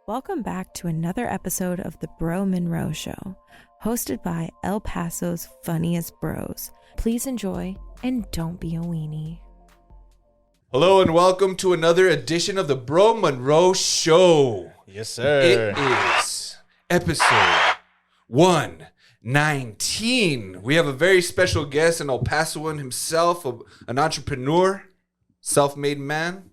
Welcome back to another episode of the Bro Monroe Show, hosted by El Paso's funniest bros. Please enjoy and don't be a weenie. Hello and welcome to another edition of the Bro Monroe Show. Yes, sir. It is episode 119. We have a very special guest, an El Pasoan himself, an entrepreneur, self-made man.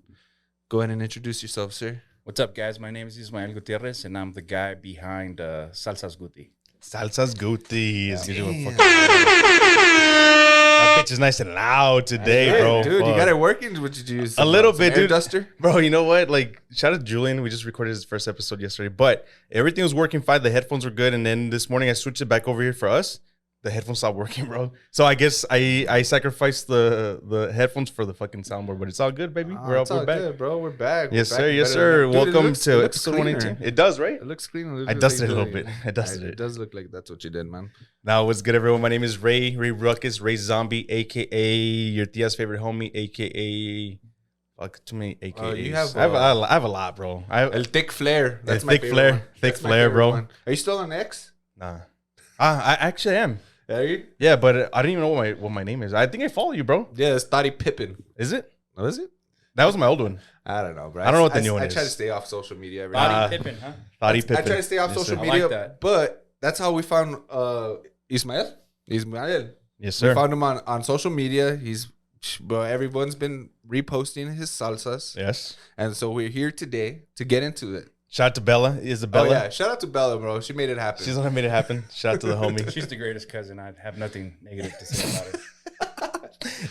Go ahead and introduce yourself, sir. What's up, guys? My name is Ismael Gutierrez, and I'm the guy behind SalsasGuti. SalsasGuti is Damn. That bitch is nice and loud today, bro. Dude, Fuck. you got it working? What you use? A little bit, dude. Duster? Bro, you know what? Like, shout out to Julian. We just recorded his first episode yesterday, but everything was working fine. The headphones were good, and then this morning I switched it back over here for us. The headphones stopped working, bro. So I guess I sacrificed the headphones for the fucking soundboard, but it's all good, baby. We're it's all back. good, bro. We're back. Yes, We're sir. back Yes, better sir. than- Dude, Welcome it to looks episode cleaner. 118. It does, right? It looks clean. I dusted it a little bit. I dusted It it. does look like that's what you did, man. Now, what's good, everyone? My name is Ray Ruckus, Ray Zombie, a.k.a. your tia's favorite homie, a.k.a. Fuck, too many a.k.a.s. You have, I have a lot, bro. El Thick Flare. That's my Thick favorite Flare. one. Thick That's my Flare, favorite bro. one. Are you still on X? Nah. I actually am. Are you? Yeah, but I don't even know what my name is. I think I follow you, bro. Yeah, it's Thotty Pippin. Is it? Oh, is it? That was my old one. I don't know, bro. I don't know what the new one I is. try to stay off social media every Body day. Pippin, huh? Thotty I Pippin. try to stay off Yes, social sir. I media, like that. but that's how we found Ismael. Ismael. Yes, We sir. found him on social media. Bro, everyone's been reposting his salsas. Yes. And so we're here today to get into it. Shout out to Bella. Isabella. Oh, yeah. Shout out to Bella, bro. She made it happen. She's the one that made it happen. Shout out to the homie. She's the greatest cousin. I have nothing negative to say about her.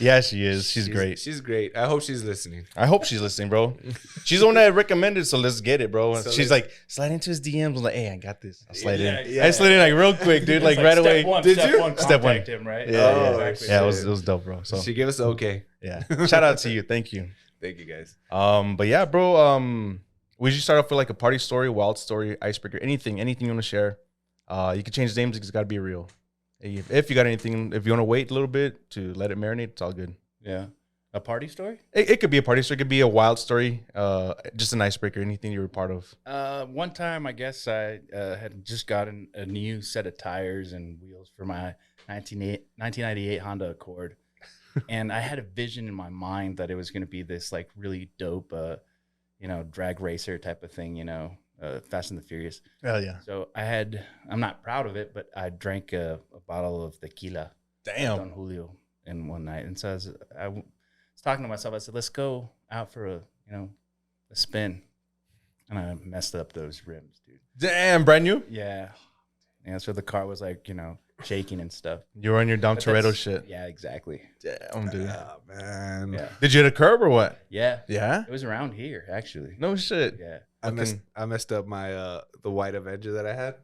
Yeah, she is. She's great. She's great. I hope she's listening. I hope she's listening, bro. She's the one that recommended, so let's get it, bro. So She's let's- like, slide into his DMs. I'm like, hey, I got this. I'll slide Yeah, in. yeah. I slid in like real quick, dude, like It's right away. Step one, Did step you? one, Step one. contact him, right? Yeah, Oh, exactly. Yeah, it was dope, bro. So She gave us okay. yeah, shout out to you. Thank you. Thank you, guys. But yeah, bro. We should start off with like a party story, wild story, icebreaker, anything you want to share. You can change names. It's got to be real. If you got anything, if you want to wait a little bit to let it marinate, it's all good. Yeah. A party story? It could be a party story. It could be a wild story. Just an icebreaker. Anything you were part of. One time, I guess I had just gotten a new set of tires and wheels for my 1998 Honda Accord. And I had a vision in my mind that it was going to be this like really dope, drag racer type of thing, Fast and the Furious. Hell yeah. So I'm not proud of it, but I drank a bottle of tequila. Damn. Don Julio in one night. And so I was talking to myself. I said, let's go out for a spin. And I messed up those rims, dude. Damn, brand new. Yeah. Yeah. So the car was like, shaking and stuff. You were on your Dom But Toretto that's- shit. Yeah, exactly. Damn, dude. Oh, man. Yeah. Did you hit a curb or what? Yeah. Yeah. It was around here, actually. No shit. Yeah. I messed up my the white Avenger that I had.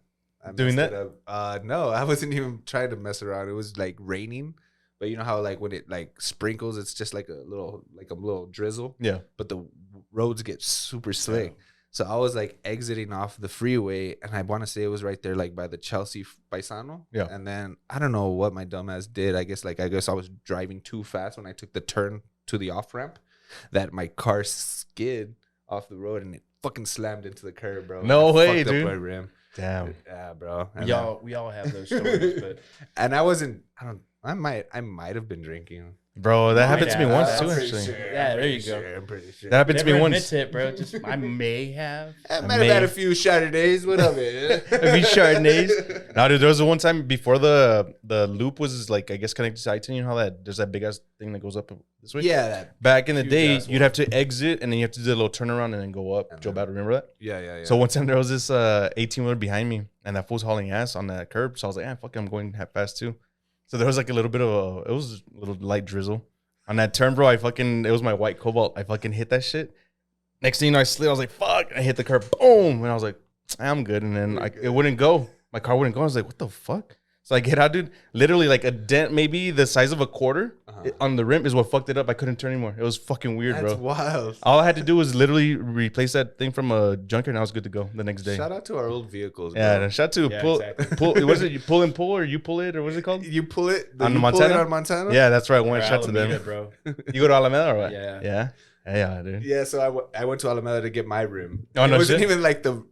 I Doing messed that? it up. No, I wasn't even trying to mess around. It was like raining, but you know how like when it like sprinkles, it's just like a little drizzle. Yeah. But the roads get super slick. So I was like exiting off the freeway, and I want to say it was right there, like by the Chelsea Paisano. Yeah. And then I don't know what my dumbass did. I guess I was driving too fast when I took the turn to the off ramp, that my car skid off the road and it fucking slammed into the curb, bro. No And way, fucked up dude. my rim. Damn. Yeah, bro. And We all have those stories, but and I wasn't. I might have been drinking. Bro, that happened to me Yeah, once I'm too, pretty actually. sure. Yeah, there you go. I'm pretty sure. That happened to me never once. admits it, bro. Just I may have. I might have had a few Saturdays. What up, man? A few Chardonnays. No, dude, there was the one time before the loop was like, I guess, connected to I-10. You know how there's that big ass thing that goes up this way? Yeah, that. Back in the Huge day, ass you'd have to exit and then you have to do a little turnaround and then go up. And Joe then- Bad, remember that? Yeah. So one time there was this 18-wheeler behind me and that fool's hauling ass on that curb. So I was like, fuck it, I'm going half fast too. So there was like a little bit of it was a little light drizzle. On that turn, bro, it was my white Cobalt. I fucking hit that shit. Next thing you know, I slid. I was like, fuck. I hit the curb. Boom. And I was like, I'm good. And then it wouldn't go. My car wouldn't go. I was like, what the fuck? So I get out, dude. Literally like a dent, maybe the size of a quarter on the rim is what fucked it up. I couldn't turn anymore. It was fucking weird, That's bro. wild. All I had to do was literally replace that thing from a junker and I was good to go the next day. Shout out to our old vehicles. Bro. Yeah, shout to Yeah, pull. exactly. What is it? You pull and pull or you pull it or what is it called? You pull it On you Montana? Pull it on Montana. Yeah, that's right. One Or shout to Alameda, them. bro. You go to Alameda or what? Yeah. Yeah. Yeah, dude. Yeah, so I went to Alameda to get my rim. Oh, no it wasn't shit? even like the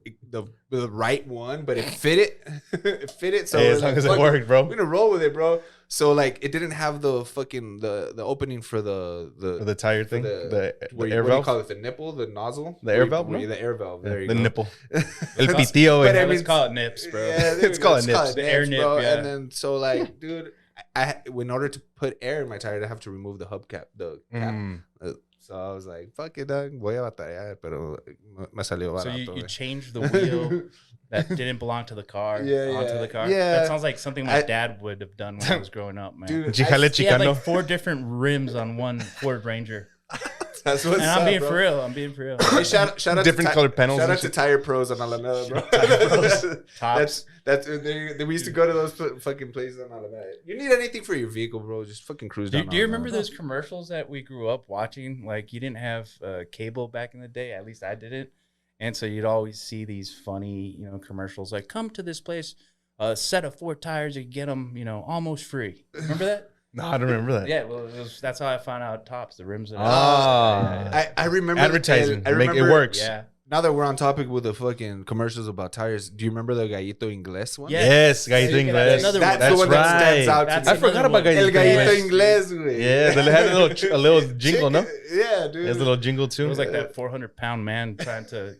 right one, but it fit it. It fit it. So Hey, we're as long like, as it "Fuck worked, bro." We're gonna roll with it, bro. So like, it didn't have the fucking the opening for the For the tire thing, the air what do you valve, call it? The nipple, the nozzle, The air valve, where no? the air valve. There you the go. nipple, el But pitillo. I Yeah, mean, let's call it nips, bro. Yeah, there It's we go. called nips. The air nip, bro. yeah. And then so like, dude, in order to put air in my tire, I have to remove the hubcap, the cap. So I was like, fuck it, dog. Voy a batallar, pero me salió So barato. you changed the wheel that didn't belong to the car onto the car? Yeah. That sounds like something my dad would have done when I was growing up, man. Dude, Chicale He had Chicano. like 4 different rims on one Ford Ranger. that's what's And up, I'm being bro. for real. I'm being for real. Hey, shout out Different to colored panels Shout and out to shit. Tire Pros on Alameda, bro. Tops. That's we used to go to those fucking places on Alameda. You need anything for your vehicle, bro? Just fucking cruise Do down. you Alameda. remember those commercials that we grew up watching? Like, you didn't have cable back in the day. At least I didn't. And so you'd always see these funny, commercials like, come to this place, a set of 4 tires, you get them, almost free. Remember that? No, I don't remember that. Yeah, well, that's how I found out Tops, the rims. I remember Advertising. I Make remember, it works. Yeah. Now that we're on topic with the fucking commercials about tires, do you remember the Gallito Inglés one? Yeah. Yes, Gallito Yeah, Inglés. that's another one. That's the one that stands out to That's me. I forgot about another El one. Gallito Gallito Inglés. Inglés, güey. Yeah, they had a little jingle, no? Yeah, dude. There's a little jingle too. It was like that 400-pound man trying to,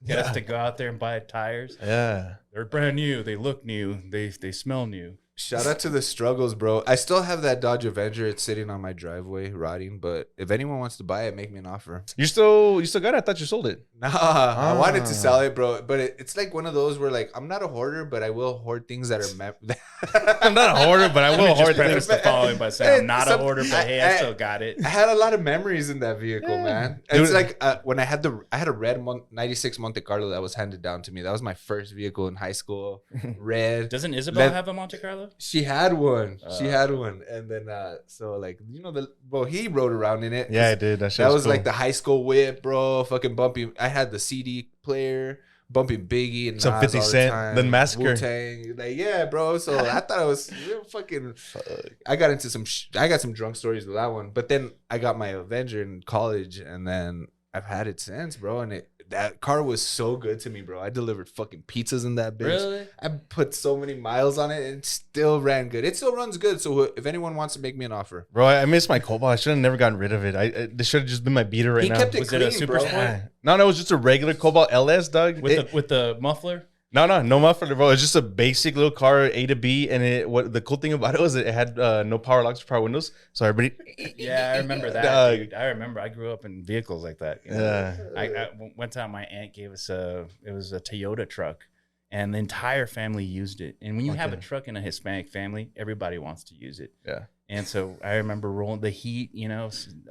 get us to go out there and buy tires. Yeah. They're brand new. They look new. They smell new. Shout out to the struggles, bro. I still have that Dodge Avenger. It's sitting on my driveway rotting, but if anyone wants to buy it, make me an offer. You still got it? I thought you sold it. Nah, I wanted to sell it, bro. But it's like one of those where, like, I'm not a hoarder, but I will hoard things that are I'm not a hoarder, but I will Just hoard preface things. the following by saying I'm not a Some- hoarder, but hey, I still got it. I had a lot of memories in that vehicle, man. Dude. It's like when I had a red 96 Monte Carlo that was handed down to me. That was my first vehicle in high school. Red. Doesn't Isabel Let- have a Monte Carlo? She had one. She had one, and then so like he rode around in it. Yeah, I did. That That was cool. like the high school whip, bro. Fucking bumping. I had the CD player, bumping Biggie and Some Nas 50 all the Cent, time, then Massacre. Wu-Tang. Like, yeah, bro. So I thought I was fucking. I got into I got some drunk stories with that one, but then I got my Avenger in college, and then I've had it since, bro. And that car was so good to me, bro. I delivered fucking pizzas in that bitch. Really? I put so many miles on it, and it still ran good. It still runs good. So if anyone wants to make me an offer, Bro, I miss my Cobalt. I should have never gotten rid of it. This should have just been my beater right he now. kept it Was it clean, a Super bro. Sport? Yeah. No, it was just a regular Cobalt LS, dog. With the muffler? No muffler, bro. It's just a basic little car, A to B, and what the cool thing about it was it had no power locks or power windows. So everybody, Yeah, I remember that, Dog. dude. I remember. I grew up in vehicles like that. yeah, One time my aunt gave us it was a Toyota truck, and the entire family used it. And when you have a Okay. truck in a Hispanic family, everybody wants to use it. yeah. And so I remember rolling the heat.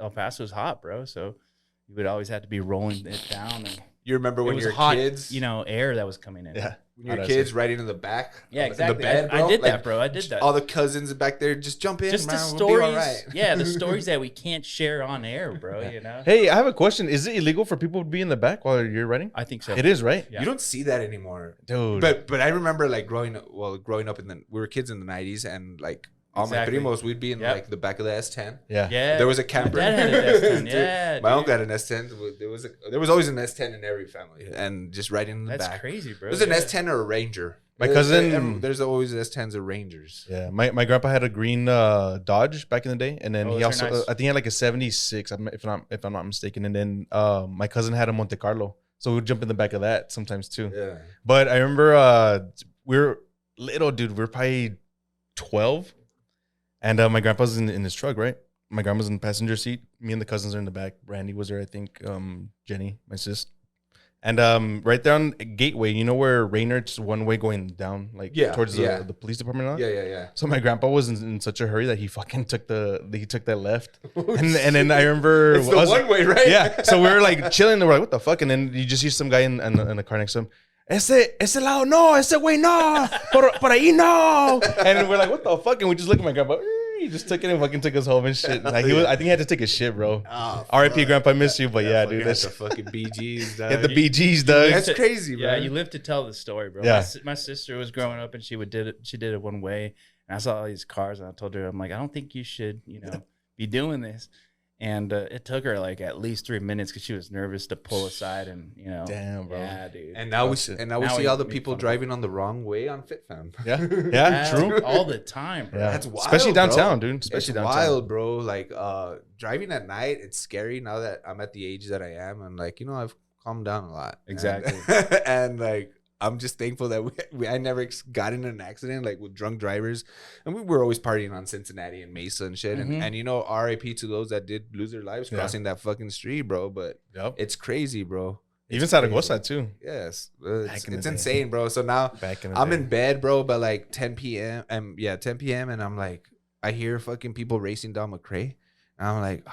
El Paso's hot, bro. So you would always have to be rolling it down. And You remember it when was you're hot, kids? air that was coming in. Yeah. When you're Oh, that's kids it. riding in the back. Yeah, in exactly. the bed, I bro. did Like, that, bro. I did that. All the cousins back there, just jump in. Just the man, we'll be all stories. right. Yeah, the stories that we can't share on air, bro. Hey, I have a question. Is it illegal for people to be in the back while you're riding? I think so. It is, right? Yeah. You don't see that anymore. Dude. But I remember like growing up we were kids in the 90s, and like all Exactly. my primos, we'd be in Yep. like the back of the S10. yeah. Yeah. There was a camper. My dad had an S10. Dude, Yeah. my dude. uncle had an S10. There was always an S10 in every family, and just riding in the That's back. crazy, bro. There's an Yeah. S10 or a Ranger. My cousin- There's always S10s or Rangers. Yeah, my grandpa had a green Dodge back in the day, and then Oh, he those are also nice. I think he had like a '76, if I'm not mistaken. And then my cousin had a Monte Carlo, so we would jump in the back of that sometimes too. Yeah. But I remember we were little, dude. We were probably 12, and my grandpa's in his truck, right? My grandma's in the passenger seat. Me and the cousins are in the back. Brandy was there, I think. Jenny, my sis. And right down Gateway, you know where Rayner's one way going down, like towards the police department. Now? Yeah. So my grandpa was in such a hurry that he fucking took that left, and then I remember It's the one way, right? Yeah, so we were like chilling, and we're like, what the fuck? And then you just hear some guy in the car next to him. Ese lado no, ese way no, por ahí no. And we're like, what the fuck? And we just look at my grandpa. He just took it and fucking took us home and shit. Like I think he had to take a shit, bro. Oh, R.I.P. Grandpa, I miss you, but yeah, dude, That's that's the fucking BGs, dog. get the BGs, dog. That's crazy, bro. Yeah, you live to tell the story, bro. Yeah. My sister was growing up and she did it one way, and I saw all these cars and I told her, I'm like, I don't think you should, be doing this. And it took her like at least 3 minutes because she was nervous to pull aside, and Damn, bro. yeah, dude. And now we see all the people driving on the wrong way on FitFam. Yeah, true. all the time, bro. Yeah. That's wild, especially downtown, bro. dude. Especially It's downtown. wild, bro. Like driving at night, it's scary now that I'm at the age that I am, and like I've calmed down a lot. Exactly. And like I'm just thankful that I never got in an accident like with drunk drivers, and we were always partying on Cincinnati and Mesa and shit. And R.I.P. to those that did lose their lives crossing that fucking street, bro. But it's crazy, bro. Even Zaragoza too. Yes, it's day. insane, bro. So now I'm in bed, bro, by like 10 p.m. 10 p.m. and I'm like, I hear fucking people racing down McRae, and I'm like,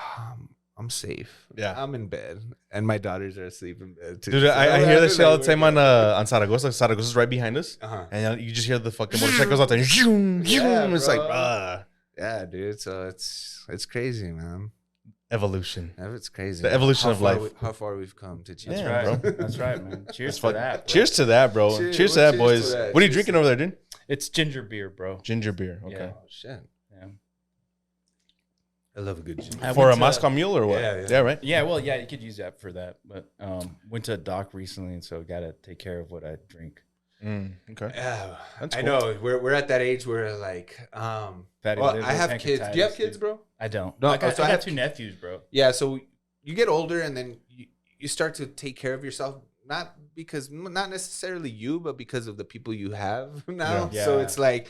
I'm safe. Yeah, I'm in bed, and my daughters are asleep in bed too. Dude, I hear that shit all the time on Zaragoza. Zaragoza's right behind us, and you just hear the fucking motorcycles out there. It's like, yeah, dude. So it's crazy, man. Evolution. It's crazy. The evolution of life. How far we've come to change. That's right, bro. That's right, man. Cheers to that. Bro. Cheers to that, bro. Cheers to that, boys. To that. What are you drinking over there, dude? It's ginger beer, bro. Ginger beer. Okay. Yeah. Oh shit. Yeah. I love a good gin. For a Moscow Mule or what? Yeah, right. Yeah, well, yeah, you could use that for that. But went to a dock recently, and so got to take care of what I drink. Okay. Yeah, That's I cool. know. We're at that age where like, Fatty well, liver, I have kids. Do you have pancreatitis, kids, dude. bro? I don't. No, I got, so I I got have 2 nephews, bro. Yeah. So you get older, and then you start to take care of yourself, not necessarily you, but because of the people you have now. Yeah. So it's like,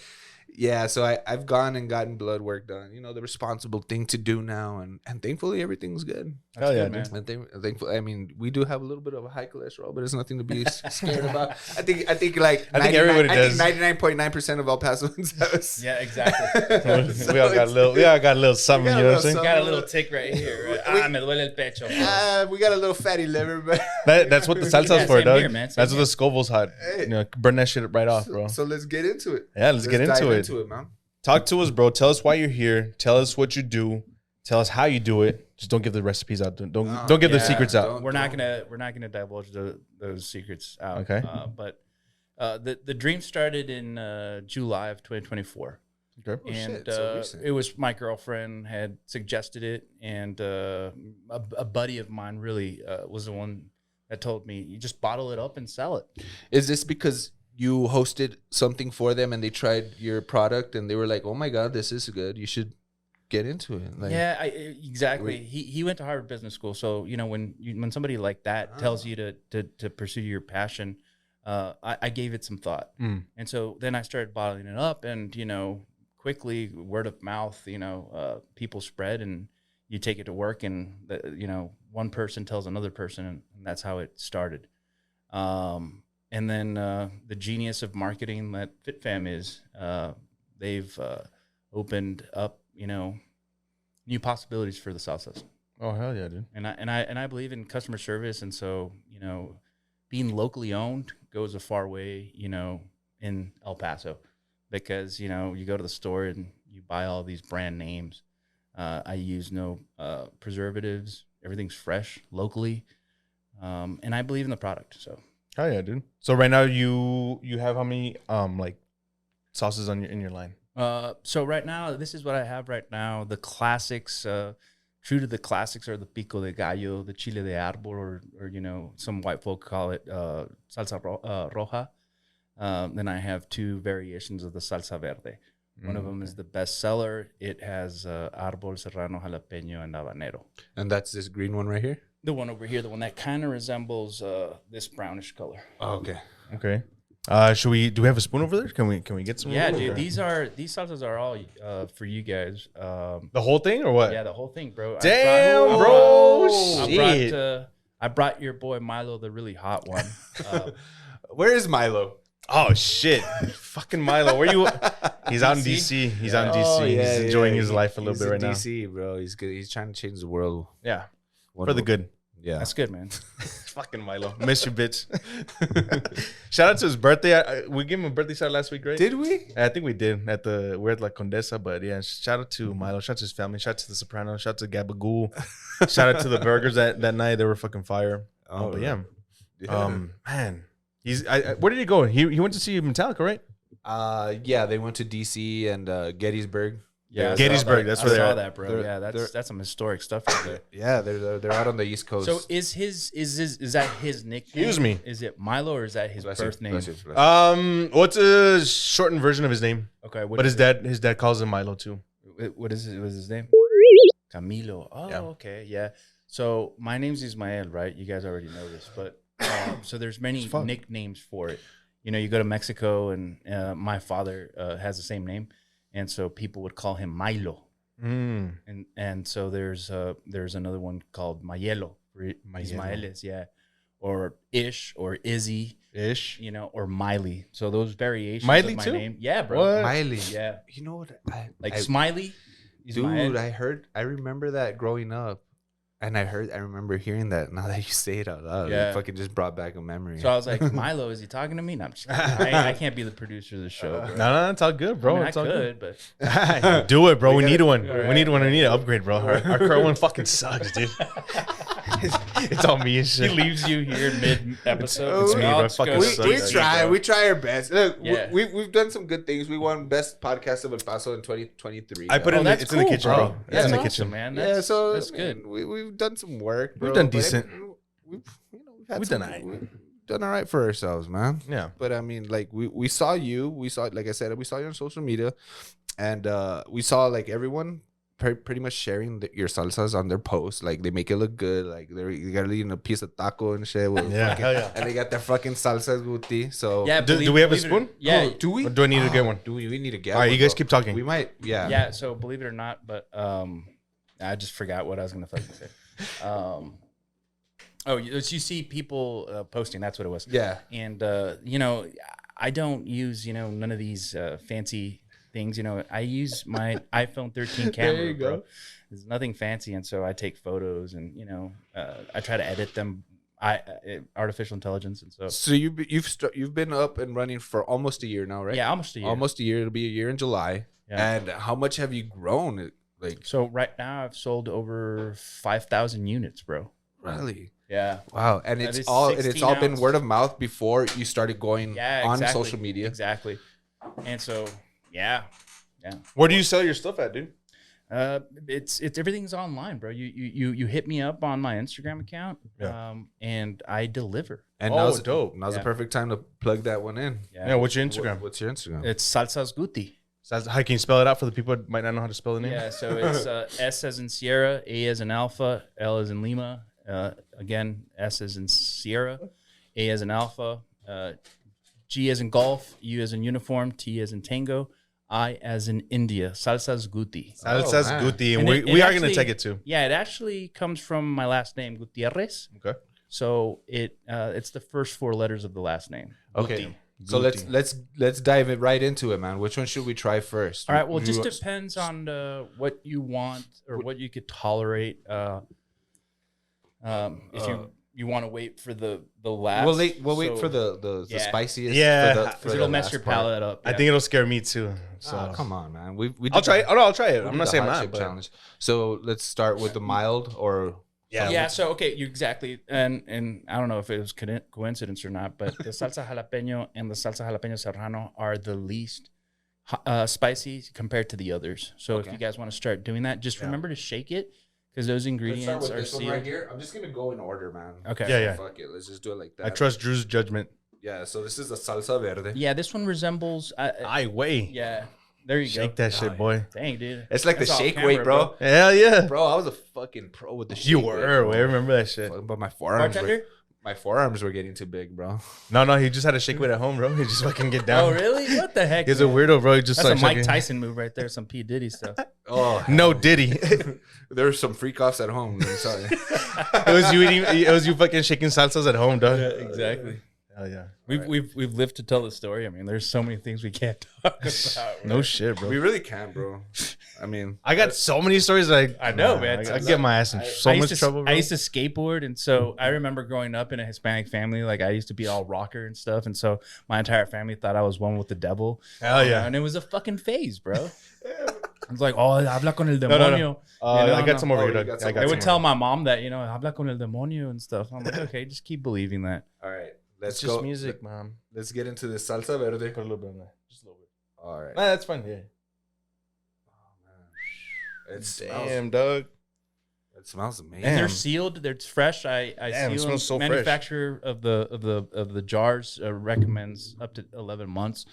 yeah. So I've gone and gotten blood work done. The responsible thing to do now, and thankfully everything's good. That's Hell yeah, good, man. And thankfully, I mean, we do have a little bit of a high cholesterol, but it's nothing to be scared about. I think everybody does. 99.9% of El Pasoans have. Yeah, exactly. we all got a little something, you know what I'm saying? Got a little tick right here. Me duele el pecho. We got a little fatty liver, but That's what the salsa's Yeah, for, same dog. here, man. Same That's what here. the Scoville's hot. Hey. Burn that shit right off, bro. So let's get into it. Yeah, let's get dive into it. man. Talk to us, bro. Tell us why you're here. Tell us what you do. Tell us how you do it. Just don't give the recipes out. Don't give the secrets out. We're not gonna divulge those secrets out. Okay. But the dream started in July of 2024. Okay. And so recent. it was my girlfriend had suggested it, and a buddy of mine really was the one that told me, you just bottle it up and sell it. Is this because you hosted something for them and they tried your product and they were like, "Oh my God, this is good. You should get into it." Like, Yeah, exactly. He went to Harvard Business School, so when somebody like that tells you to pursue your passion, I gave it some thought, and so then I started bottling it up, and quickly word of mouth, people spread, and you take it to work, and one person tells another person, and that's how it started. And then the genius of marketing that FitFam is, they've opened up, new possibilities for the salsas. Oh hell yeah, dude. And I believe in customer service, and so being locally owned goes a far way, in El Paso, because you go to the store and you buy all these brand names. I use no preservatives. Everything's fresh locally, and I believe in the product. So. Hell yeah, dude. So right now you have how many like sauces in your line? So right now, this is what I have right now. The classics, true to the classics, are the pico de gallo, the chile de árbol, or some white folk call it salsa roja. Then I have 2 variations of the salsa verde. One of them is the best seller. It has árbol, serrano, jalapeno, and habanero. And that's this green one right here. The one over here, the one that kind of resembles this brownish color. Oh, okay. Okay. Do we have a spoon over there? Can we get some? Yeah, over dude. there? These salsas are all for you guys. The whole thing or what? Yeah, the whole thing, bro. Damn, bro. I brought your boy Milo, the really hot one. Where is Milo? Oh shit. Fucking Milo. Where you? He's out in DC. He's out in DC. Oh, yeah, he's enjoying yeah. his life a little He's bit in right now. DC, bro. He's good. He's trying to change the world. Yeah. For the good. Yeah. That's good, man. Fucking Milo. Miss you, bitch. Shout out to his birthday. We gave him a birthday shout last week, right? Did we? I think we did we're at La Condesa, but yeah, shout out to Milo, shout out to his family, shout out to the Soprano, shout out to Gabagool, shout out to the burgers that night. They were fucking fire. But yeah. Man, where did he go? He went to see Metallica, right? Yeah, they went to DC and Gettysburg. Yeah, Gettysburg, that's I where they're saw at. that, bro. They're- Yeah, that's some historic stuff right there. Yeah, they're out on the East Coast. So is that his nickname? Excuse me. Is it Milo or is that his Bless you, birth name? bless you, bless you. What's a shortened version of his name? Okay, what But is his dad calls him Milo too. what is it? What's his name? Camilo. Oh, Yeah. okay, yeah. So my name's Ismael, right? You guys already know this, but so there's many fuck. nicknames for it. You know, you go to Mexico, and my father has the same name, and so people would call him Milo. Mm. And so there's another one called Mayelo for Ismaelis, yeah, or Ish or Izzy, Ish. you know, or Miley. So those variations Miley of my too? name, yeah, bro, What? Miley. yeah, You know what? like I- Smiley, Ismael. Dude, I remember that growing up, and I remember hearing that. Now that you say it out loud, Yeah. it fucking just brought back a memory. So I was like, Milo, is he talking to me? No, I'm just kidding. I can't be the producer of the show, bro. No, it's all good, bro. I mean, It's I all could, good. but Do it, bro. We We need gotta- one. All right. We need one. We need an upgrade, bro. Our current one fucking sucks, dude. It's all me and he shit. leaves you here mid episode. It's me, bro. Fucking sucks. we try our best. Look, Yeah. we've done some good things. We won best podcast of El Paso in 2023. I put it in that's it's in the cool, kitchen, bro. bro. It's That's in the awesome, kitchen. man. Yeah, so that's good. We've done some work. We've bro, done but decent. We've done all right. We've done all right for ourselves, man. Yeah. But I mean, like we saw you. We saw, like I said, we saw you on social media, and we saw like everyone pretty much sharing your salsas on their posts. Like they make it look good. Like they got eating a piece of taco and shit. With Yeah, fucking- hell yeah. And they got their fucking SalsasGuti. So Yeah, Do we have a believe it or- spoon? Yeah, do we? Or do I need to get one? Do we need to get? All right, one, you guys bro? keep talking. We might. Yeah. yeah. So believe it or not, but I just forgot what I was gonna fucking say. You see people posting. That's what it was. Yeah. And you know, I don't use none of these fancy things. You know, I use my iPhone 13 camera. There you go. Bro. There's nothing fancy, and so I take photos, and I try to edit them. Artificial intelligence, and so So you've been up and running for almost a year now, right? yeah, almost a year. Almost a year. It'll be a year in July. Yeah. And how much have you grown? Like So right now, I've sold over 5,000 units, bro. really? Yeah. Wow. And That it's is all been 16 word of mouth before you started going Yeah. on Exactly. social media. Exactly. And so, yeah. Where do you sell your stuff at, dude? It's everything's online, bro. You hit me up on my Instagram account, Yeah. and I deliver. And Oh, now's dope. Now's the Yeah. perfect time to plug that one in. Yeah, what's your Instagram? What's your Instagram? It's SalsasGuti. How can you spell it out for the people that might not know how to spell the name? Yeah, so it's S as in Sierra, A as in Alpha, L as in Lima. Again, S as in Sierra, A as in Alpha, G as in Golf, U as in Uniform, T as in Tango, I as in India. SalsasGuti. Salsa's man. Guti, and And we are going to actually- take it too. Yeah, it actually comes from my last name, Gutierrez. Okay. So it's the first four letters of the last name. Okay. Guti. So Guti. let's dive it right into it, man. Which one should we try first? All right. Well, it just You- depends on what you want or what you could tolerate. If you want to wait for the last, We'll wait so- for the Yeah. spiciest. Yeah, for the- 'cause for it'll the mess last your part. palate up. I think it'll scare me too. So Oh, come on, man. We I'll try it. Oh, no, I'll try it. we I'm did not the saying hot not, chip but challenge. So let's start with the mild or Yeah. So okay, you exactly, and I don't know if it was coincidence or not, but the salsa jalapeno and the salsa jalapeno serrano are the least spicy compared to the others. So if Okay. you guys want to start doing that, just remember to shake it because those ingredients are sealed. here. I'm just gonna go in order, man. Okay. Yeah, yeah. Fuck it. Let's just do it like that. I trust Drew's judgment. Yeah. So this is the salsa verde. Yeah, this one resembles. I weigh. Yeah, there you Shake go. that shit, boy. Dang, dude. It's like That's the off shake camera, weight, bro. Hell yeah. Bro, I was a fucking pro with the shake You weight, were. bro. I remember that shit. But my forearms, Bartender? my forearms were getting too big, bro. No, he just had a shake weight at home, bro. He just fucking get down. Oh, really? What the heck? He's a man? weirdo, bro. He just That's a started Mike shaking. Tyson move right there. Some P Diddy stuff. Oh No Diddy. there were some freak offs at home. I'm sorry. It was you eating. It was you fucking shaking salsas at home, dog. Exactly. Hell yeah. We've lived to tell the story. I mean, there's so many things we can't talk about. No shit, bro. We really can't, bro. I mean, I got so many stories. I know, man. I get my ass in so I used much to, trouble, bro. I used to skateboard, and so I remember growing up in a Hispanic family. Like I used to be all rocker and stuff, and so my entire family thought I was one with the devil. Hell yeah. And it was a fucking phase, bro. I was like, oh, habla con el no. demonio. You know, I got no. some over Oh, here, you dog. got I some. got They some would tell over my mom that, habla con el demonio and stuff. I'm like, okay, just keep believing that. all right. here. Let's It's just go. music, mom. Let's get into the salsa verde. Put a little bit in there. Just a little bit. All right. Nah, that's fine. Yeah. Damn, dog. It smells amazing. And they're sealed. They're fresh. I Damn, it seal smells so them. fresh. Manufacturer of the jars recommends up to 11 months.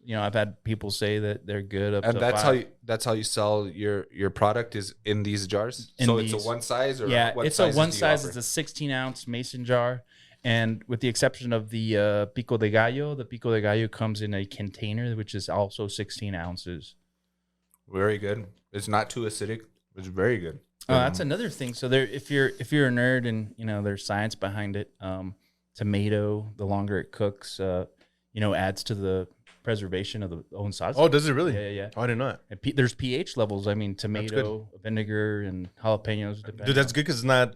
You know, I've had people say that they're good up And to that's 5. that's how you sell your product is in these jars. In so these. it's a one size or Yeah, what it's a sizes one do you size. offer? It's a 16-ounce mason jar, and with the exception of the pico de gallo, the pico de gallo comes in a container which is also 16 ounces. Very good. It's not too acidic. It's very good. That's another thing. So there, if you're a nerd and you know there's science behind it, tomato, the longer it cooks, adds to the preservation of the own salsa. Oh, does it really? Yeah. Oh, I didn't know that. And there's pH levels. I mean, tomato, vinegar, and jalapenos. Dude, that's good because it's not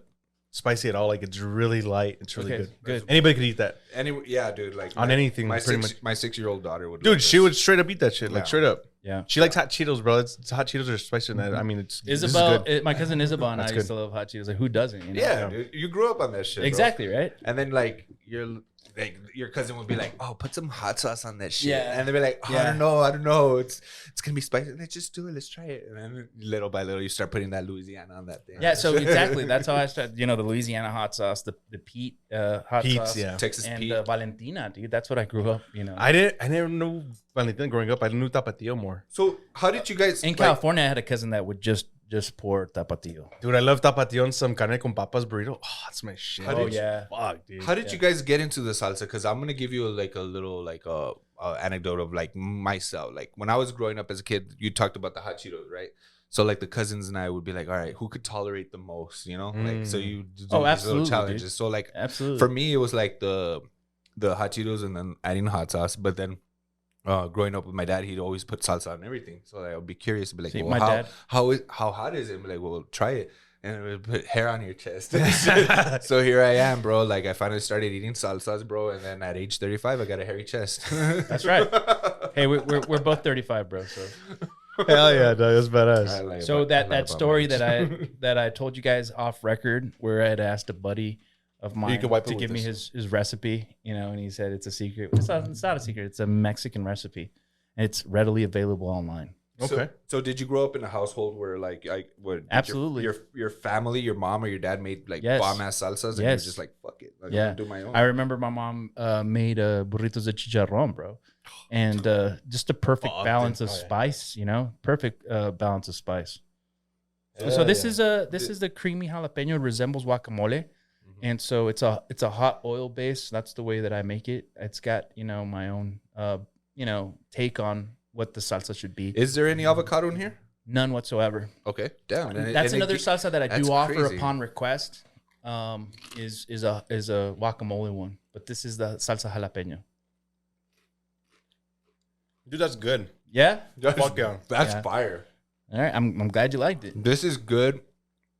spicy at all. Like, it's really light. It's really Okay, good. good. Anybody could eat that. Anyway, yeah, dude. Like On anything, my pretty much. my 6-year-old daughter would. Dude, love she this. would straight up eat that shit. Like, Yeah. straight up. Yeah. She likes hot Cheetos, bro. Hot Cheetos are spicy. I mean, this is Isabel, good. my cousin Isabel and I That's used good. to love hot Cheetos. Like, who doesn't? You know? Yeah, dude. You grew up on that shit. Bro. Exactly, right? And then like your cousin would be like, "Oh, put some hot sauce on that shit." Yeah. And they'd be like, "Oh, Yeah. I don't know. It's gonna be spicy." Let's just do it. Let's try it. And then little by little, you start putting that Louisiana on that thing. Yeah, so exactly. That's how I started. You know, the Louisiana hot sauce, the Pete hot Pete's, sauce, yeah. Texas and Pete. Valentina, dude. That's what I grew up. You know, I never knew Valentina growing up. I knew Tapatio more. So how did you guys in California, I had a cousin that would just pour tapatio. Dude, I love Tapatio and some carne con papas burrito. Oh, that's my shit. How Oh did yeah, Fuck, dude. How did you guys get into the salsa? Because I'm gonna give you a little anecdote of like myself. Like when I was growing up as a kid, you talked about the hot Cheetos, right? So like the cousins and I would be like, all right, who could tolerate the most? You know, like so you do these absolutely, little challenges. dude. So like absolutely. for me, it was like the hot Cheetos and then adding hot sauce. But then growing up with my dad, he'd always put salsa on everything. So like, I would be curious to be like, See, well, my dad- how hot is it? And be like, well, try it. And it would put hair on your chest. So here I am, bro. Like I finally started eating salsas, bro. And then at age 35, I got a hairy chest. That's right. Hey, we're both 35, bro. So Hell yeah, dog. That's badass. I like so about- I like that about story my that I told you guys off record, where I had asked a buddy of mine can wipe to it give with me this. his recipe, you know, and he said it's a secret. It's not a secret. It's a Mexican recipe. And it's readily available online. Okay. So did you grow up in a household where like Absolutely. your family, your mom or your dad made like Yes. bomb ass salsas and you're Yes. just like fuck it, like, Yeah. I'm gonna do my own. I remember my mom made burritos de chicharrón, bro, and just a perfect Fuck, balance dude. of Oh, yeah. spice. You know, perfect balance of spice. Yeah, So this yeah. is the creamy jalapeno. It resembles guacamole, and so it's a hot oil base. That's the way that I make it. It's got my own take on what the salsa should be. Is there any avocado in here? None whatsoever. Okay, damn. And That's and another salsa that I that's do offer crazy. upon request. Is a guacamole one, but this is the salsa jalapeno. Dude, that's good. Yeah. Fuck yeah. That's Yeah. fire. All right. I'm glad you liked it. This is good.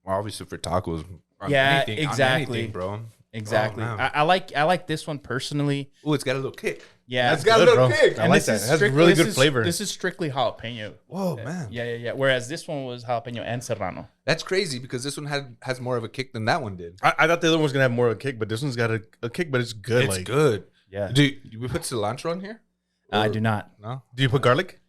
Obviously for tacos. On Yeah, anything, on exactly. anything, bro. Exactly. man. I like this one personally. Oh, it's got a little kick. Yeah. It's got good, a little bro. kick. I like this that. is It has strictly- really this good is- flavor. This is strictly jalapeno. Whoa, man. Yeah. Whereas this one was jalapeno and serrano. That's crazy because this one has more of a kick than that one did. I thought the other one was gonna have more of a kick, but this one's got a kick, but it's good. It's like, good. Yeah. Do we put cilantro on here? I do not. No. do you put garlic?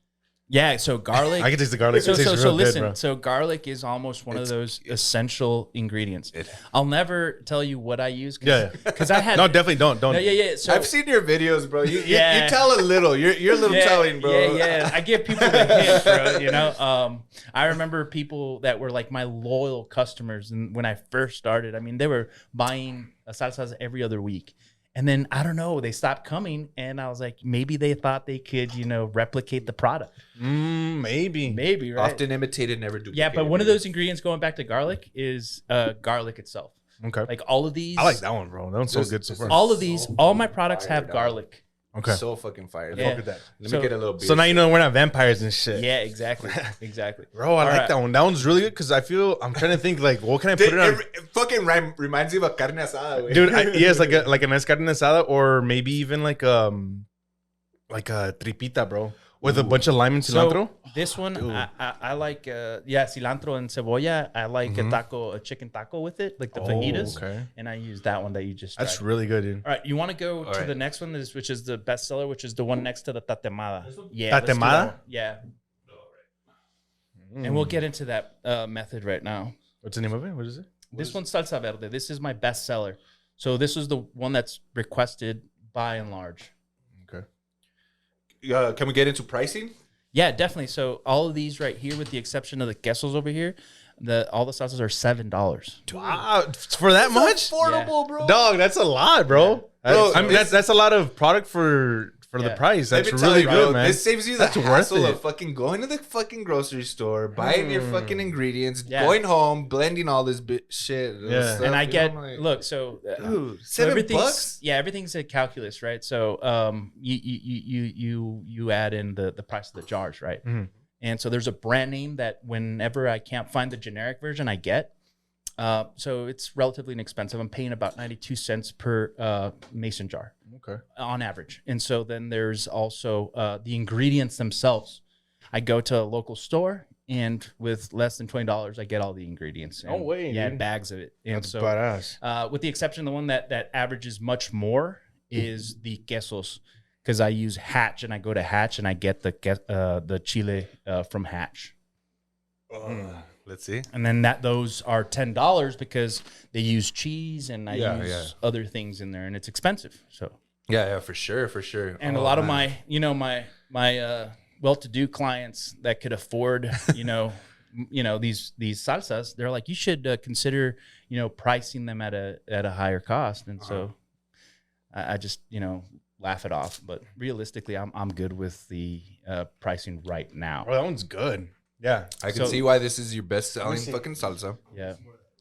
Yeah. So garlic. I can taste the garlic. So it tastes real listen. good, bro. So garlic is almost one of those essential ingredients. It- I'll never tell you what I use. Yeah. Because I had No, definitely don't. No, yeah. So I've seen your videos, bro. You Yeah. tell a little. You're a little telling, bro. Yeah. I give people the hint, bro. You know, I remember people that were like my loyal customers, and when I first started, I mean, they were buying salsas every other week. And then I don't know, they stopped coming, and I was like, maybe they thought they could, replicate the product. Maybe. Maybe, right? Often imitated, never duplicated. Yeah, but one of those ingredients going back to garlic is garlic itself. Okay. Like all of these, I like that one, bro. That one's so This- good so this far. is- all of these, So all my products fire, have dog. garlic. Okay. So fucking fire. Yeah. Look at that. Let So- me get a little beer. So now you know we're not vampires and shit. Yeah, exactly, exactly. Bro, I All like right. that one. That one's really good because I'm trying to think like, what can I put Dude, it on? it fucking reminds me of a carne asada, güey. Dude, yes, like a nice carne asada, or maybe even like a tripita, bro, with a bunch of lime and cilantro. So this one, Dude. I like, cilantro and cebolla. I like a chicken taco with it, like the fajitas. okay. And I use that one that you just That's tried. really good, dude. All right, you want to go to right. the next one, which is the bestseller, which is the one next to the tatemada. Yeah, let's do Tatemada? that one. Yeah. And we'll get into that method right now. What's the name of it? What is it? This one's salsa verde. This is my best seller. So this is the one that's requested by and large. Okay. Can we get into pricing? Yeah, definitely. So all of these right here, with the exception of the quesos over here, all the salsas are $7. Wow, for that much? Affordable, bro. Dog, that's a lot, bro. Bro, I mean, that's a lot of product for the price. That's Let me tell really you, good, bro, man. This saves you the That's worth hassle it. of fucking going to the fucking grocery store, buying your fucking ingredients, Yeah. going home, blending all this shit. Yeah. And I get, like, look, so dude, so $7? Yeah, everything's a calculus, right? So you add in the price of the jars, right? Mhm. And so there's a brand name that whenever I can't find the generic version, I get. So it's relatively inexpensive. I'm paying about 92 cents per mason jar Okay. on average. And so then there's also the ingredients themselves. I go to a local store, and with less than $20, I get all the ingredients. No and, way, Yeah, dude. bags of it. And That's so, badass. with the exception of the one that averages much more is the quesos, because I use Hatch, and I go to Hatch and I get the chile from Hatch. Let's see. And then those are $10 because they use cheese and I Yeah, use other things in there, and it's expensive. So Yeah, for sure, for sure. and a lot of my well-to-do clients that could afford these salsas, they're like, you should consider pricing them at a higher cost. And so I just laugh it off, but realistically I'm good with the pricing right now. Bro, that one's good. Yeah. I can see why this is your best selling fucking salsa. Yeah.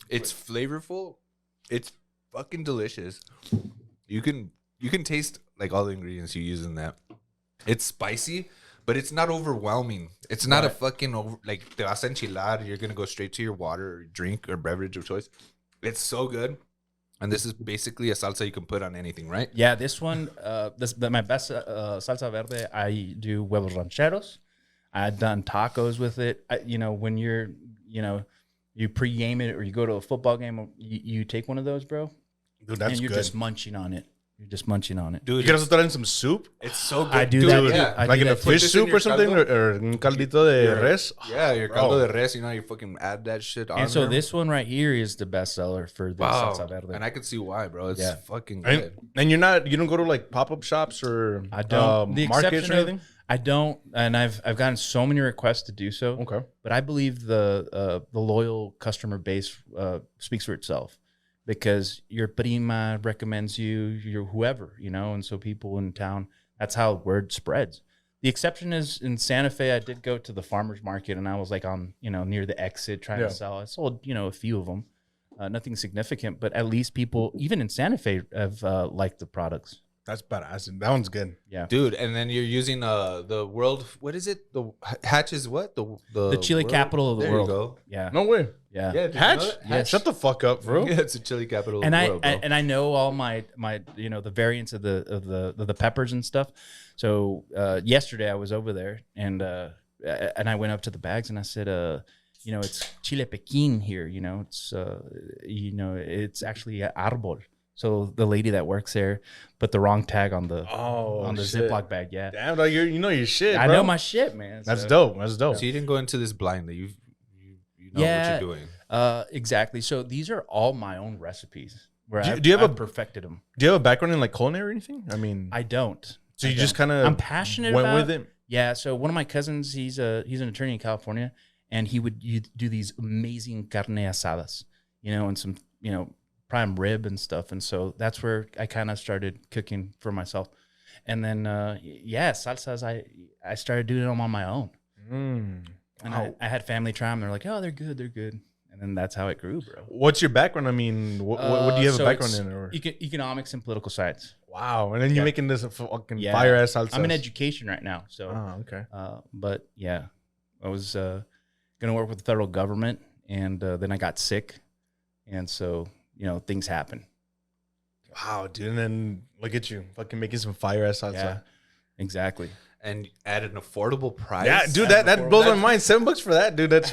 It's flavorful. It's fucking delicious. You can taste like all the ingredients you use in that. It's spicy, but it's not overwhelming. It's not a fucking like te vas a enchilar. You're gonna go straight to your water or drink or beverage of choice. It's so good. And this is basically a salsa you can put on anything, right? Yeah, this one, my best salsa verde, I do huevos rancheros. I've done tacos with it. When you pre-game it or you go to a football game, you take one of those, bro. Dude, that's and you're good. just munching on it. You're just munching on it. Dude, You can also throw in some soup. it's so good. I do Dude, that, yeah. too. I Like do in a that too. fish Put this in soup your or something, caldo. or un caldito de res. Yeah, your Bro. caldo de res, you fucking add that shit on And so there. this one right here is the best seller for the salsa verde. And I can see why, bro. It's Yeah. fucking good. And you don't go to like pop-up shops or I don't. The markets exception or of- anything? I don't, and I've gotten so many requests to do so. Okay. But I believe the loyal customer base speaks for itself, because your prima recommends you, your whoever, and so people in town, that's how word spreads. The exception is in Santa Fe. I did go to the farmer's market, and I was like on, near the exit trying to sell. I sold, a few of them, nothing significant, but at least people, even in Santa Fe, have liked the products. That's badass. That one's good. Yeah. Dude, and then you're using the world, what is it? The Hatch is what? The chili world? capital of the There world. You go. Yeah. No way. Yeah. Yeah, did you Hatch? know that? Yes. Shut the fuck up, bro. Yeah, it's the chili capital And of the world, bro. I know all my the variants of the peppers and stuff. So yesterday I was over there, and I went up to the bags and I said, it's chile pequin here. It's actually arbol. So the lady that works there put the wrong tag on the shit. Ziploc bag. Yeah, Damn, dog, you know your shit, I bro. know my shit, man. That's So- dope. That's dope. So you didn't go into this blindly. You know Yeah. what you're doing. Exactly. So these are all my own recipes. Where Do you have I've perfected them? Do you have a background in like culinary or anything? I mean, I don't. so you I just don't. kind of I'm passionate went about with it. Yeah, so one of my cousins, he's an attorney in California, and he would do these amazing carne asadas, and some, prime rib and stuff. And so that's where I kind of started cooking for myself. And then, salsas, I started doing them on my own. Mm. And I had family try them. They're like, oh, they're good. And then that's how it grew, bro. What's your background? I mean, what do you have So a background it's in? Or? economics and political science. Wow, and then you're Yeah. making this a fucking Yeah. fire ass salsa. I'm in education right now. So, Oh, okay. but yeah, I was going to work with the federal government, and then I got sick. And so, things happen. Wow, dude, and then look at you, fucking making some fire ass salsa. Yeah, exactly. And at an affordable price. Yeah, dude, At an that affordable- blows my mind. $7 for that, dude. That's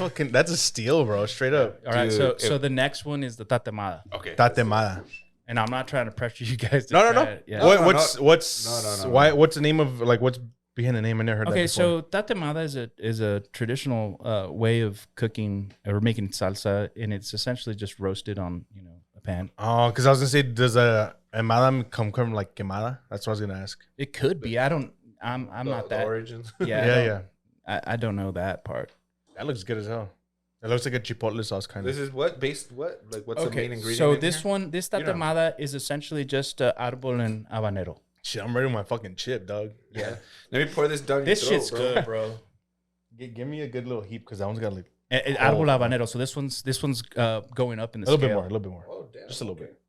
a steal, bro. Straight up. All right. Dude, So the next one is the tatemada. Okay. Tatemada. And I'm not trying to pressure you guys to No. try it. Yeah. What, No, what's No. why? What's the name of like what's behind the name. I never heard that Okay, before. so tatemada is a traditional way of cooking or making salsa, and it's essentially just roasted on a pan. Oh, because I was gonna say, does a emada come from like quemada? That's what I was gonna ask. It could be. I'm not The that. origins. Yeah, I don't know that part. That looks good as hell. It looks like a chipotle sauce kind of. This is what like what's the main ingredient? So in this here? this tatemada is essentially just árbol and habanero. Shit, I'm ready with my fucking chip, dog. Yeah. Let me pour this down. This your throat, shit's bro. good, bro. Give me a good little heap because that one's got like Árbol habanero. So this one's going up in the a little scale. bit more. Oh damn. Just a little bit.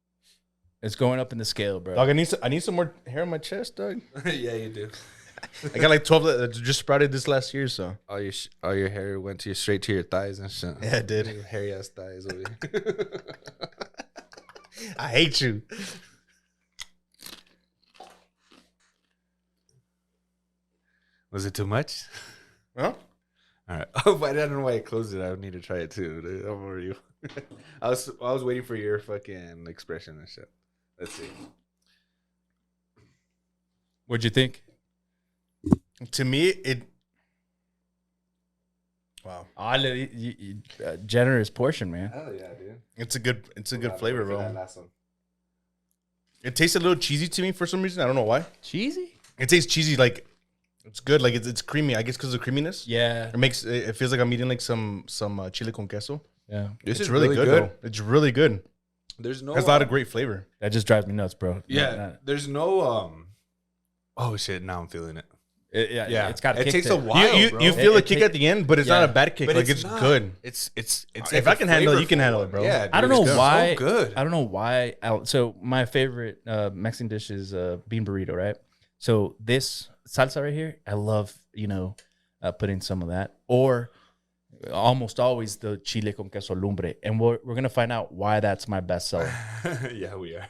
It's going up in the scale, bro. Dog, I need some more hair on my chest, dog. Yeah, you do. I got like 12 that just sprouted this last year, so. All your hair went straight to your thighs and shit. Yeah, it did. Your hairy ass thighs over here. I hate you. Was it too much? Huh? All right. Oh, but I don't know why I closed it. I need to try it too. Dude. Don't worry you. I was waiting for your fucking expression and shit. Let's see. What'd you think? To me, it. Wow, Generous portion, man. Hell yeah, dude. it's a good flavor, For that bro. last one. It tastes a little cheesy to me for some reason. I don't know why. Cheesy? It tastes cheesy, like it's good, like it's creamy. I guess because of the creaminess. Yeah. It feels like I'm eating like some chile con queso. Yeah. This It's is really good, though. It's really good. There's no. Has a lot of great flavor. That just drives me nuts, bro. Yeah. There's no. Oh shit! Now I'm feeling it. Yeah. It's got. It takes to a while. You bro. feel It a kick ta- at the end, but it's not a bad kick. But Like it's not. good. It's If like I a can handle it, you can flavorful handle it, one. bro. Yeah, I don't dude, know it's why. So good. I don't know why. So my favorite Mexican dish is bean burrito, right? So this salsa right here, I love. Putting some of that, or almost always the chile con queso lumbre, and we're gonna find out why that's my best seller. Yeah, we are.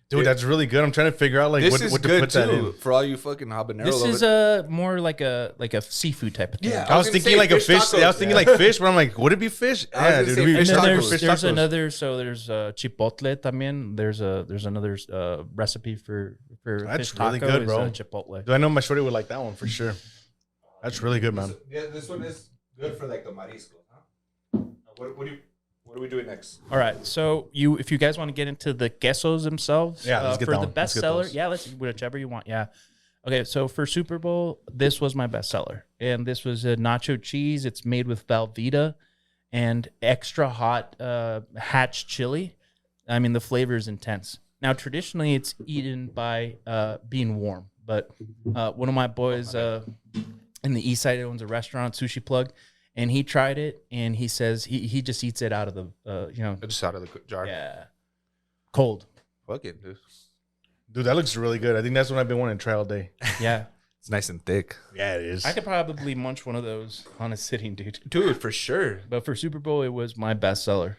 Dude, that's really good. I'm trying to figure out like This what is to good put that in. too for all you fucking habanero. This lovers. is more like a seafood type of thing. Yeah. I was gonna thinking say like a fish fish. tacos, I was thinking yeah. like fish, but I'm like, would it be fish? I was Yeah, gonna dude. say We fish And then tacos. there's fish tacos. another. So there's chipotle también. There's another recipe for That's fish really taco good, is, bro. Chipotle. Do I know my shorty would like that one for sure? That's really good, man. Yeah, this one is good for like the marisco. Huh? What are we doing next? All right. So if you guys want to get into the quesos themselves, Yeah, let's get for that the one. Let's best get seller, those. yeah, let's whichever you want. Yeah. Okay. So for Super Bowl, this was my best seller, and this was a nacho cheese. It's made with Velveeta and extra hot hatch chili. I mean, the flavor is intense. Now, traditionally, it's eaten by being warm, but one of my boys in the East Side owns a restaurant, Sushi Plug, and he tried it, and he says he just eats it out of the Just out of the jar. yeah, cold. Fuck it, dude. Dude, that looks really good. I think that's what I've been wanting to try all day. Yeah, It's nice and thick. Yeah, it is. I could probably munch one of those on a sitting, dude. Dude, for sure. But for Super Bowl, it was my best seller.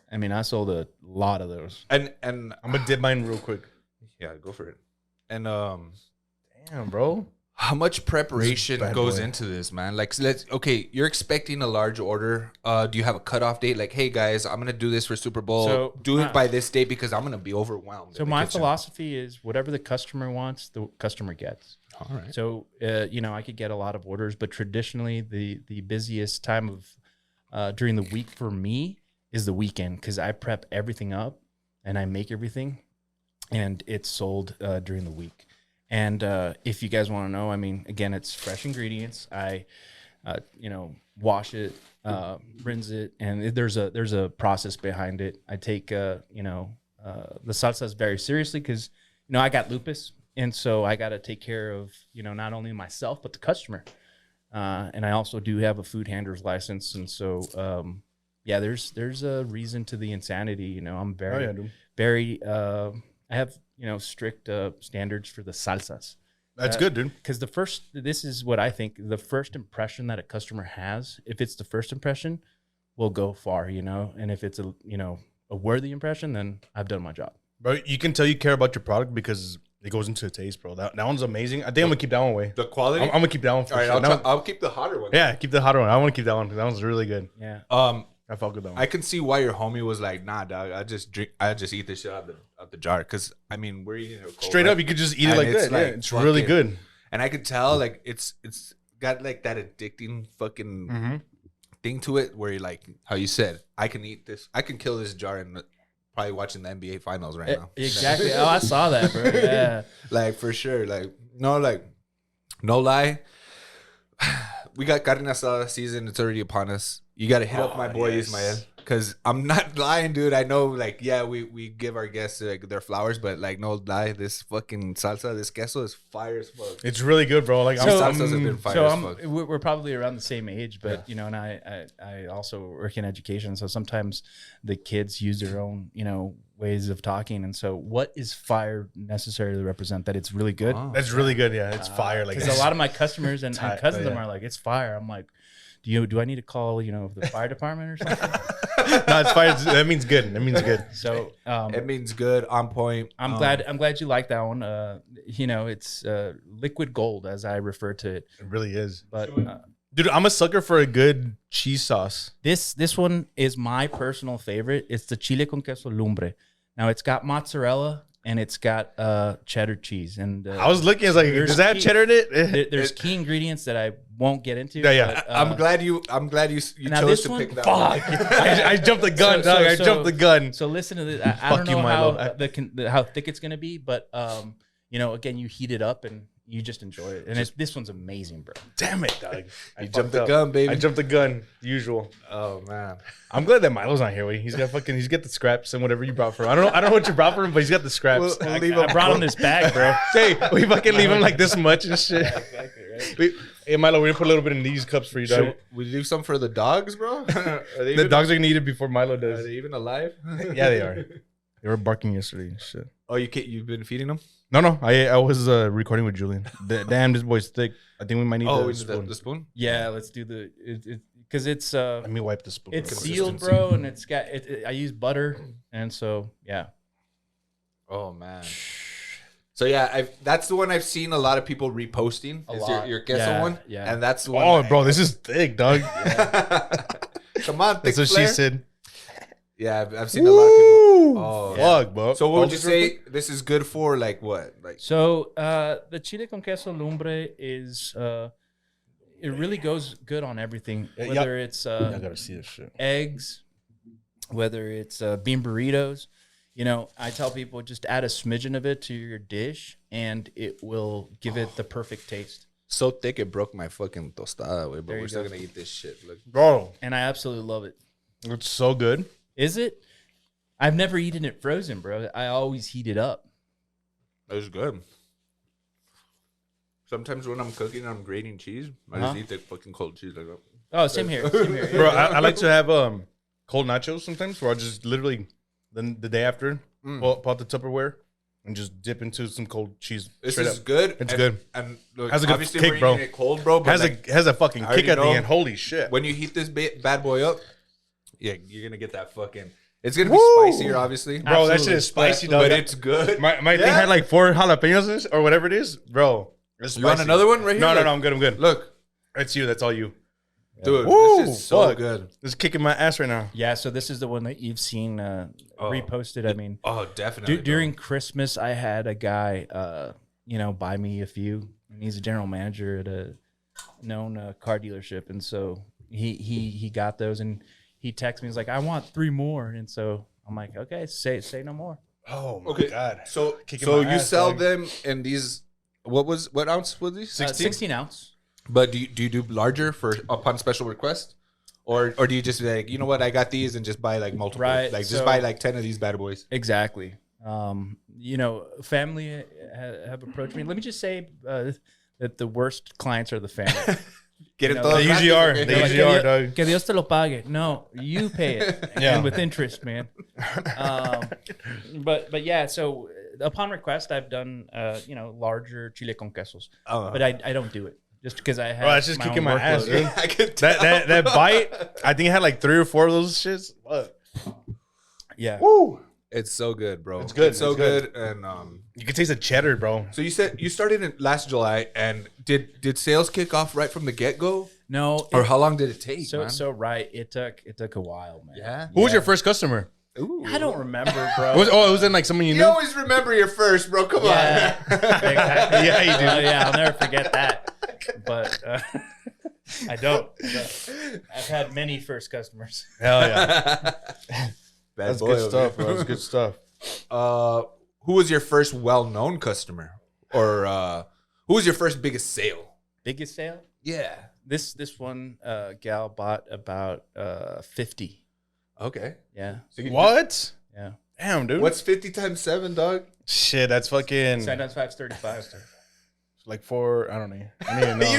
I mean, I sold a lot of those. And I'm gonna dip mine real quick. yeah, go for it. And Damn, bro. how much preparation Bad goes boy. into this, man? Like, okay, you're expecting a large order. Do you have a cutoff date? Like, hey guys, I'm gonna do this for Super Bowl. So, do it by this date because I'm gonna be overwhelmed. So in the my kitchen. philosophy is whatever the customer wants, the customer gets. All right. So I could get a lot of orders, but traditionally the busiest time of during the week for me is the weekend because I prep everything up and I make everything, and it's sold during the week. And if you guys want to know, I mean, again, it's fresh ingredients. I wash it, rinse it, and there's a process behind it. I take the salsas very seriously because I got lupus, and so I got to take care of not only myself but the customer. And I also do have a food handler's license, and so there's a reason to the insanity. I'm very I have strict standards for the salsas. That's good, dude. Because this is what I think, the first impression that a customer has, if it's the first impression, will go far, and if it's a worthy impression, then I've done my job. Bro, you can tell you care about your product because it goes into the taste, bro. That one's amazing. I think I'm gonna keep that one away. The quality. I'm gonna keep that one for All right, sure. I'll keep the hotter one. Yeah, keep the hotter one. I want to keep that one because that one's really good. Yeah. I felt good that one. I can see why your homie was like, nah, dog. I just eat this shit out the jar. Because I mean, we're eating it cold, Straight right? up, you could just eat it And like it's that. Yeah, like it's really fucking- good. and I could tell like it's got like that addicting fucking thing to it where you're like how you said I can eat this, I can kill this jar and probably watching the NBA finals right now. Exactly. Oh, I saw that, bro. Yeah. Like for sure. Like no lie. We got carne asada season. It's already upon us. You got to hit up my boy Ismael. Because I'm not lying, dude. I know, like, yeah, we give our guests like their flowers, but like, no lie, this fucking salsa, this queso is fire as fuck. It's really good, bro. Like, Salsas have been fire as fuck. We're probably around the same age, but you know, and I also work in education, so sometimes the kids use their own, you know, ways of talking, and so what is fire necessarily represent that it's really good? That's really good. Yeah, it's fire. Like, because a lot of my customers and cousins of them are like, it's fire. I'm like, do I need to call, you know, the fire department or something? No, it's fire. That means good. That means good. So it means good, on point. I'm glad you like that one. You know, it's liquid gold as I refer to it. It really is. But dude, I'm a sucker for a good cheese sauce. This one is my personal favorite. It's the chile con queso lumbre. Now it's got mozzarella and it's got cheddar cheese. And I was looking, I was like, does that have cheddar in it? There's key ingredients that I won't get into. Yeah. But, I'm glad you chose to pick that one. I jumped the gun, dog. I jumped the gun. So listen to this. I don't know how thick it's gonna be, but you know, again, you heat it up and you just enjoy it. And this one's amazing, bro. Damn it, dog. You jumped the gun, baby. I jumped the gun. Usual. Oh man. I'm glad that Milo's not here. Wait, he's got the scraps and whatever you brought for him. I don't know what you brought for him, but he's got the scraps. I brought him this bag, bro. Hey, we fucking leave him like this much and shit. Exactly, right? Hey, Milo, we're gonna put a little bit in these cups for you, dog. Should we do some for the dogs, bro? The dogs are gonna eat it before Milo does. Are they even alive? Yeah, they are. They were barking yesterday and shit. Oh, you've been feeding them? No. I was recording with Julian. Damn, this boy's thick. I think we might need the spoon. The spoon? Yeah, let's do the because it's Let me wipe the spoon. it's sealed, bro, and it's got I use butter, and so yeah. Oh man. So yeah, that's the one I've seen a lot of people reposting. Your queso one? Yeah. And that's the one. Oh, bro, this is thick, dog. Come on, thick That's what Flair. she said. Yeah, I've seen a lot of people. Oh, fuck, bro. So what would you say this is good for? Like what? Like So the chile con queso lumbre is it really goes good on everything. Whether it's I gotta see this shit. eggs, whether it's bean burritos. You know, I tell people just add a smidgen of it to your dish, and it will give it the perfect taste. so thick it broke my fucking tostada, way, but There we're you still go. gonna eat this shit. Look. Bro, And I absolutely love it. it's so good. Is it? I've never eaten it frozen, bro. I always heat it up. It's good. Sometimes when I'm cooking and I'm grating cheese, I just eat the fucking cold cheese like that. Oh, same here. Same here. Bro, I like to have cold nachos sometimes where I just literally the day after pull out the Tupperware and just dip into some cold cheese. This is good. It's good. And look, Has a good obviously kick, we're bro. eating it cold, bro. But Has a fucking I already kick at the know. end. Holy shit. when you heat this bad boy up, yeah, you're gonna get that fucking. It's gonna be spicier, obviously, Bro, that Absolutely. shit is spicy, but dog. it's good. My thing had like 4 jalapenos in this, or whatever it is, bro. It's You want spicy. another one right here? No, Like, I'm good. I'm good. Look, It's you. That's all you. dude, Woo, this is so fuck. good. This is kicking my ass right now. Yeah, so this is the one that you've seen reposted. I mean, Oh, definitely. during Christmas, I had a guy, buy me a few, and he's a general manager at a known car dealership, and so he got those, and he texted me. He's like, "I want 3 more," and so I'm like, "Okay, say no more." Oh my Okay, god. So Kicking you my ass, sell dog. them in these. What ounce was these? 16 ounce. But do you do larger for upon special request, or do you just be like, you know what, I got these and just buy like multiple, Right, like just so- buy like 10 of these bad boys. Exactly. Family have approached me. Let me just say that the worst clients are the family. Get know, it. They usually are. They They're like, usually are, dog. Que Dios te lo pague. No, you pay it. Yeah. And with interest, man. But yeah, so upon request, I've done, larger chile con quesos. But I don't do it just because I have. Bro, that's just kicking own my ass, workload. dude. I could tell. That bite, I think I had like 3 or 4 of those shits. What? Yeah. Woo! It's so good, bro. It's good, It's so it's good. good. And You can taste the cheddar, bro. so you said you started in last July, and did sales kick off right from the get go, No. or how long did it take, So man? so right. It took a while, man. Yeah. Who was your first customer? Ooh. I don't remember, bro. It was in like someone you You knew? always remember your first, bro. Come Yeah, on. exactly. Yeah, you do. Yeah, I'll never forget that. But I don't. I've had many first customers. Hell yeah. Bad That's boy good over stuff, here. bro. That's good stuff. Who was your first well-known customer, or who was your first biggest sale? Biggest sale? Yeah. This one gal bought about 50. Okay. Yeah, So you- What? yeah. Damn, dude. What's 50 times 7, dog? Shit, that's fucking 7 times 5 is 35. like 4. I don't know. I don't even know.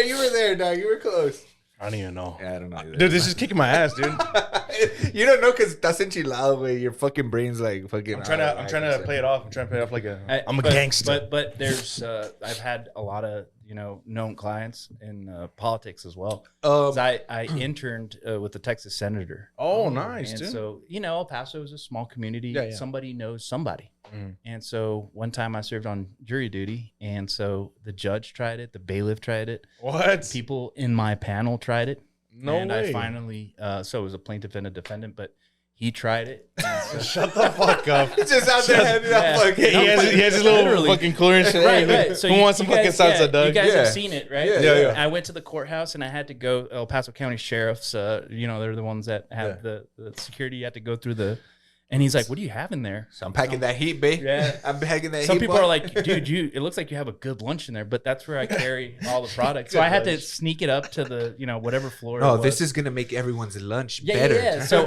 You were there, dog. You were close. I don't even know. Yeah, I don't know either. Dude, this is kicking my ass, dude. You don't know because that's enchilado, way. Your fucking brain's like fucking. I'm trying to play it off. I'm trying to play it off like I'm a But- gangster. But there's I've had a lot of known clients in politics as well. 'Cause I interned with the Texas senator. Oh, nice, And dude. so El Paso is a small community. Yeah, yeah. Somebody knows somebody. Mhm. And so one time I served on jury duty, and so the judge tried it, the bailiff tried it, What? people in my panel tried it. No and way. I finally, so it was a plaintiff and a defendant, but he tried it. And so- Shut the fuck up. He's just out there handing out Yeah. fucking. He has his little Literally. fucking clearance. Right, Hey, right. So who wants some you fucking guys, salsa, yeah, Doug? You guys Yeah. have seen it, right? Yeah, yeah. I went to the courthouse and I had to go. El Paso County Sheriff's, they're the ones that have the security. You have to go through the. And he's like, "What do you have in there?" So I'm packing that heat, babe. Yeah. I'm packing that Some heat. people boy. are like, "Dude, it looks like you have a good lunch in there," but that's where I carry all the products. So I had to sneak it up to the, whatever floor. No, it was. this is gonna make everyone's lunch Yeah, better. yeah. So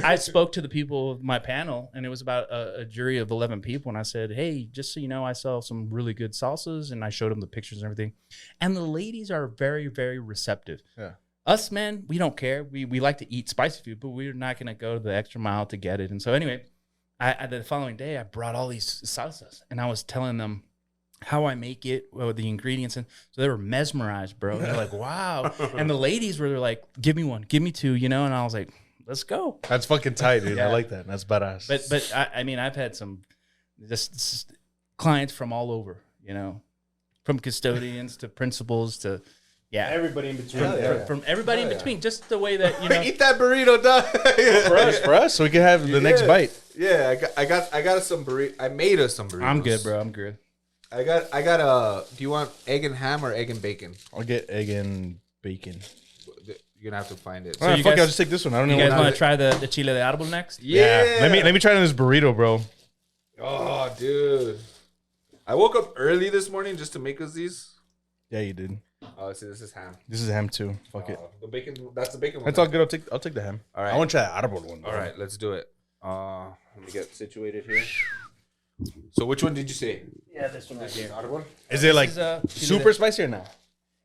I spoke to the people of my panel, and it was about a jury of 11 people. And I said, "Hey, just so you know, I sell some really good salsas," and I showed them the pictures and everything. And the ladies are very, very receptive. Yeah. Us men, we don't care. We like to eat spicy food, but we're not going to go the extra mile to get it. And so anyway, I the following day, I brought all these salsas, and I was telling them how I make it, the ingredients, and so they were mesmerized, bro. They're like, "Wow!" And the ladies were like, "Give me one, give me two," And I was like, "Let's go." That's fucking tight, dude. Yeah. I like that. That's badass. But I mean, I've had some just clients from all over, from custodians to principals to everybody in between. from everybody in between. Just the way that Eat that burrito, dog. For us, so we can have the next bite. Yeah, I got us some burrito. I made us some burritos. I'm good, bro. I'm good. I got do you want egg and ham or egg and bacon? I'll get egg and bacon. You're gonna have to find it. All right, you fuck it, guys- I'll just take this one. I don't You know guys what. want to try the chile de árbol next? Yeah. Let me try this burrito, bro. Oh, dude. I woke up early this morning just to make us these. Yeah, you did. Oh, see, this is ham. This is ham too. Fuck it. The bacon. That's the bacon one. That's all good. I'll take the ham. All right. I want to try the árbol one. All right, let's do it. Let me get situated here. So which one did you say? Yeah, this one right here. One? Is it like is, chile super de- spicy or not?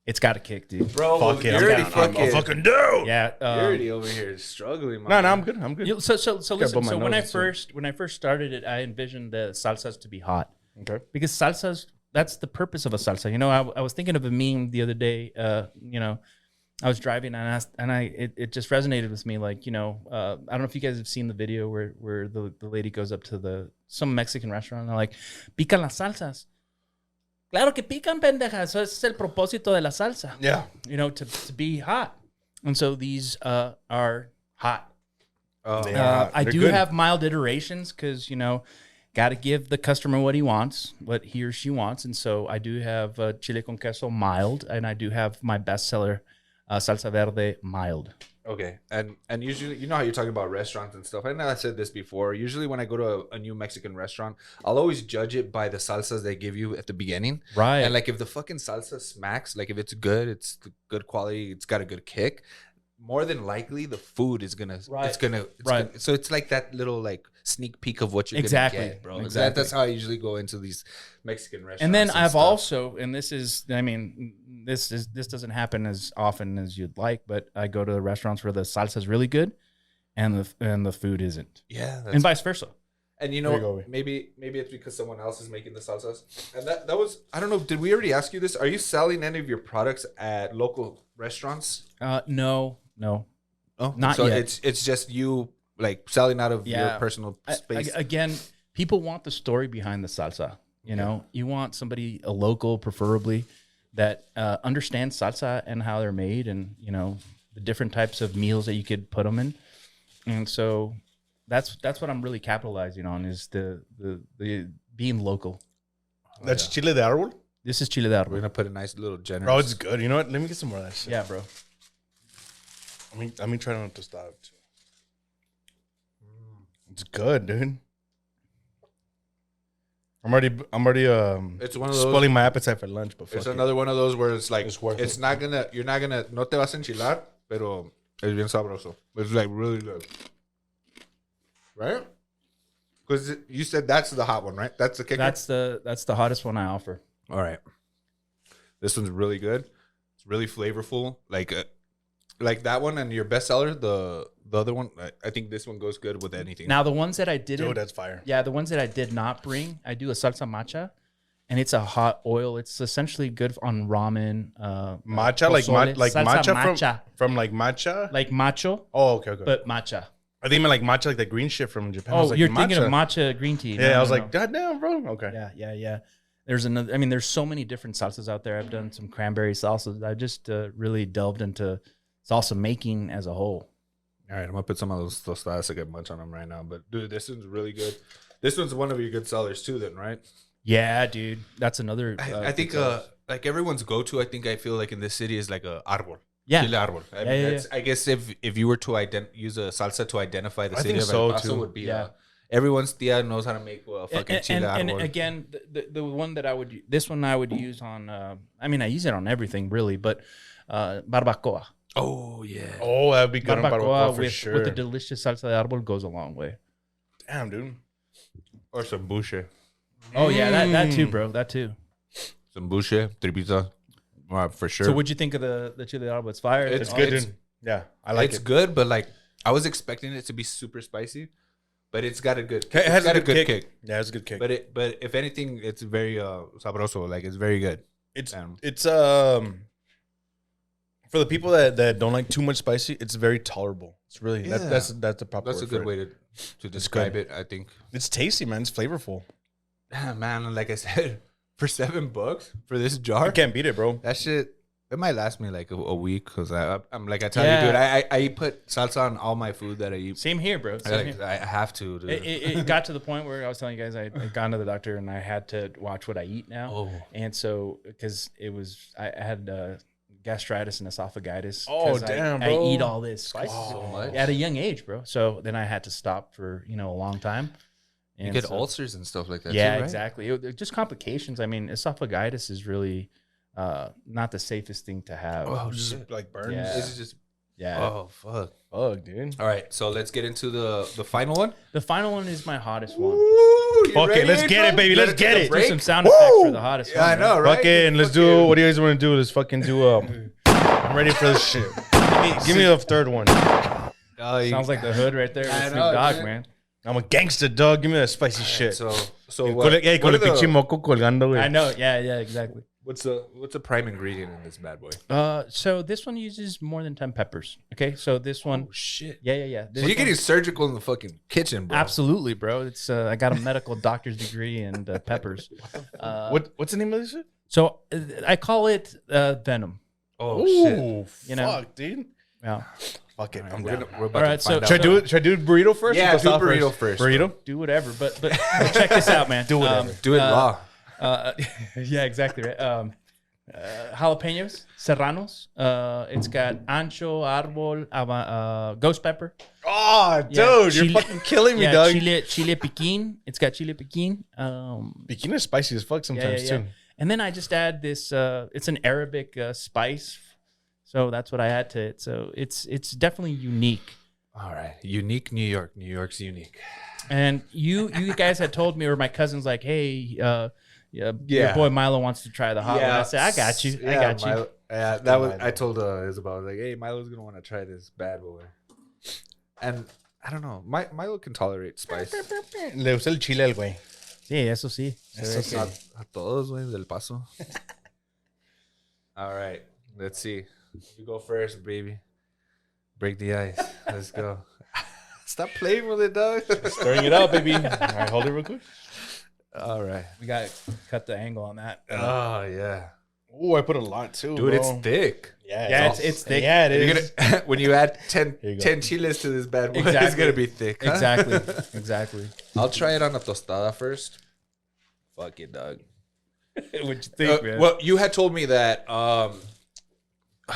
It's got a kick, dude. Bro, Fuck it. you're I'm already down. fucking. I'm fucking down. Yeah. You're already over here struggling. No, I'm good. I'm good. So listen. my So when I nose too. first started it, I envisioned the salsas to be hot. Okay. Because salsas, that's the purpose of a salsa. I was thinking of a meme the other day. I was driving and it just resonated with me. Like, I don't know if you guys have seen the video where the lady goes up to some Mexican restaurant and they're like, "Pican las salsas." Claro que pican, pendeja. Eso es el propósito de la salsa. Yeah. To be hot. And so these are hot. They are. I They're do good. have mild iterations because, got to give the customer what he or she wants. And so I do have chile con queso mild, and I do have my bestseller, salsa verde mild. Okay, and usually, how you're talking about restaurants and stuff. I know I said this before. Usually, when I go to a new Mexican restaurant, I'll always judge it by the salsas they give you at the beginning. Right. And like, if the fucking salsa smacks, like if it's good, it's the good quality, it's got a good kick. More than likely, the food is gonna. Right. It's gonna. So it's like that little like sneak peek of what you're Exactly. gonna get, bro. Exactly. That's how I usually go into these Mexican restaurants. And then I've stuff. also, and this doesn't happen as often as you'd like, but I go to the restaurants where the salsa is really good, and the food isn't, Yeah, and vice versa. And There you go. maybe it's because someone else is making the salsas. And that was, I don't know, did we already ask you this? Are you selling any of your products at local restaurants? No. Oh, Not so yet. it's just you like selling out of your Yeah. personal space. Again, people want the story behind the salsa. You want somebody, a local preferably, that understands salsa and how they're made, and the different types of meals that you could put them in. And so that's what I'm really capitalizing on is the being local. That's chile de árbol. This is chile de We're árbol. gonna put a nice little generous. Bro, it's good. You know what? Let me get some more of that shit. Yeah, bro. Let me try not to stop too. It's good, dude. I'm already It's one of those. spoiling my appetite for lunch, but It's fuck another one of those where it's like It's worth it's it. not gonna. You're not gonna. No te vas a enchilar, pero es bien sabroso. It's like really good, right? Because you said that's the hot one, right? That's the kicker. That's the hottest one I offer. All right. This one's really good. It's really flavorful. Like that one and your bestseller, the other one. I think this one goes good with anything. Now the ones that I it. didn't, Dude, that's fire. yeah, the ones that I did not bring, I do a salsa matcha, and it's a hot oil. It's essentially good on ramen. Matcha, like pozole. like Salsa matcha from like matcha. like macho, Oh, okay. but matcha. I think I meant like matcha, like the green shit from Japan. I Oh, was like, you're thinking of matcha green tea. Yeah, No, I was no, like, no. God damn, bro. Okay. Yeah. There's another. I mean, there's so many different salsas out there. I've done some cranberry salsas. I just really delved into salsa making as a whole. All right, I'm gonna put some of those tostadas to get munch on them right now. But dude, this one's really good. This one's one of your good sellers too, then, right? Yeah, dude. That's another. I think like everyone's go-to. I feel like in this city is like a árbol. Yeah. Chile árbol. I mean, Yeah. that's, I guess if you were to use a salsa to identify the I city think of so, El Paso, too. would be Yeah. everyone's tia knows how to make a fucking chile and árbol. again, the one that I would this one I would use on. I mean, I use it on everything really, but barbacoa. Oh yeah. Oh, that'd be good on barbacoa for with, sure. with the delicious salsa de árbol goes a long way. Damn, dude. Or some buche. Oh yeah, that too, bro. That too. Some buche, tripita. For sure. So what'd you think of the chile de árbol? It's fire. It's Oh, good, it's- dude. Yeah, I like it's it. good, but like I was expecting it to be super spicy, but it's got a good. It has it's got a good kick. Yeah, it's a good kick. But if anything, it's very sabroso. Like it's very good. It's Damn. it's for the people that don't like too much spicy, it's very tolerable. It's really Yeah. that's the proper. That's a word good for way it. to describe good. it. I think. It's tasty, man. It's flavorful. Man, like I said, for $7 for this jar, You can't beat it, bro. that shit. It might last me like a week because I'm like I tell Yeah. you, dude. I put salsa on all my food that I eat. Same here, bro. Same here. I have to. Dude. It got to the point where I was telling you guys I gone to the doctor and I had to watch what I eat now. Oh. And so because I had gastritis and esophagitis. Oh, 'cause damn, I bro. eat all this spice so much. at a young age, bro. So then I had to stop for a long time. You And get so- ulcers and stuff like that. Yeah, too, right? exactly. Just complications. I mean, esophagitis is really not the safest thing to have. Oh Just shit! like burns. Yeah. This is just. Yeah. Oh fuck! Fuck, dude. All right, so let's get into the final one. The final one is my hottest one. Fuck it, let's get it, baby. Let's get it. Do some sound effects for the hottest Yeah, I one. know, right? Fucking, let's do. What do you guys want to do? Let's fucking do. I'm ready for this shit. Give me the third one. Sounds like the hood right there with I Snoop know, Dogg, dude. man. I'm a gangster, dog. Give me that spicy shit. So Con what, el what are pinche the, moco colgando, güey. I know. Yeah, exactly. what's the prime ingredient in this bad boy? So this one uses more than 10 peppers. Okay, so this one, Oh shit! yeah. So This you're one- getting surgical in the fucking kitchen, bro. absolutely, bro. It's I got a medical doctor's degree in peppers. What's the name of this shit? So I call it venom. Oh shit! Ooh, You know. fuck, dude. Yeah. Fuck it. I'm We're down. about All right, to find so- out. Should I do burrito first? Yeah, or do tostada burrito first. Burrito? Do whatever, but check this out, man. Do whatever. Do it raw. Yeah, exactly right. Jalapenos, serranos. It's got ancho, árbol, ghost pepper. Oh, dude, Yeah, you're chile- fucking killing me, Yeah, dog. chile piquin. It's got chile piquin. Bikini is spicy as fuck sometimes too. And then I just add this. It's an Arabic spice, so that's what I add to it. So it's definitely unique. All right, unique New York. New York's unique. And you guys had told me, or my cousin's like, hey, your boy Milo wants to try the hot one. I said, I got you. I got you. Milo, yeah, that was. I told Isabel, I was like, hey, Milo's gonna want to try this bad boy. And I don't know, Milo can tolerate spice. Le gusta el chile al güey. Sí, eso sí. A todos, güey, del Paso. All right, let's see. You go first, baby. Break the ice. Let's go. Stop playing with it, dog. Stirring it up, baby. All right, hold it real quick. All right. We got to cut the angle on that. Oh yeah. Oh, I put a lot too, Dude, bro. it's thick. Yeah, it's thick. Yeah, it You're is. gonna, when you add Here you 10 go. chiles to this bad boy, it's Exactly. gonna be thick. Huh? Exactly. I'll try it on a tostada first. Fuck it, dog. What'd you think, man? Well, you had told me that.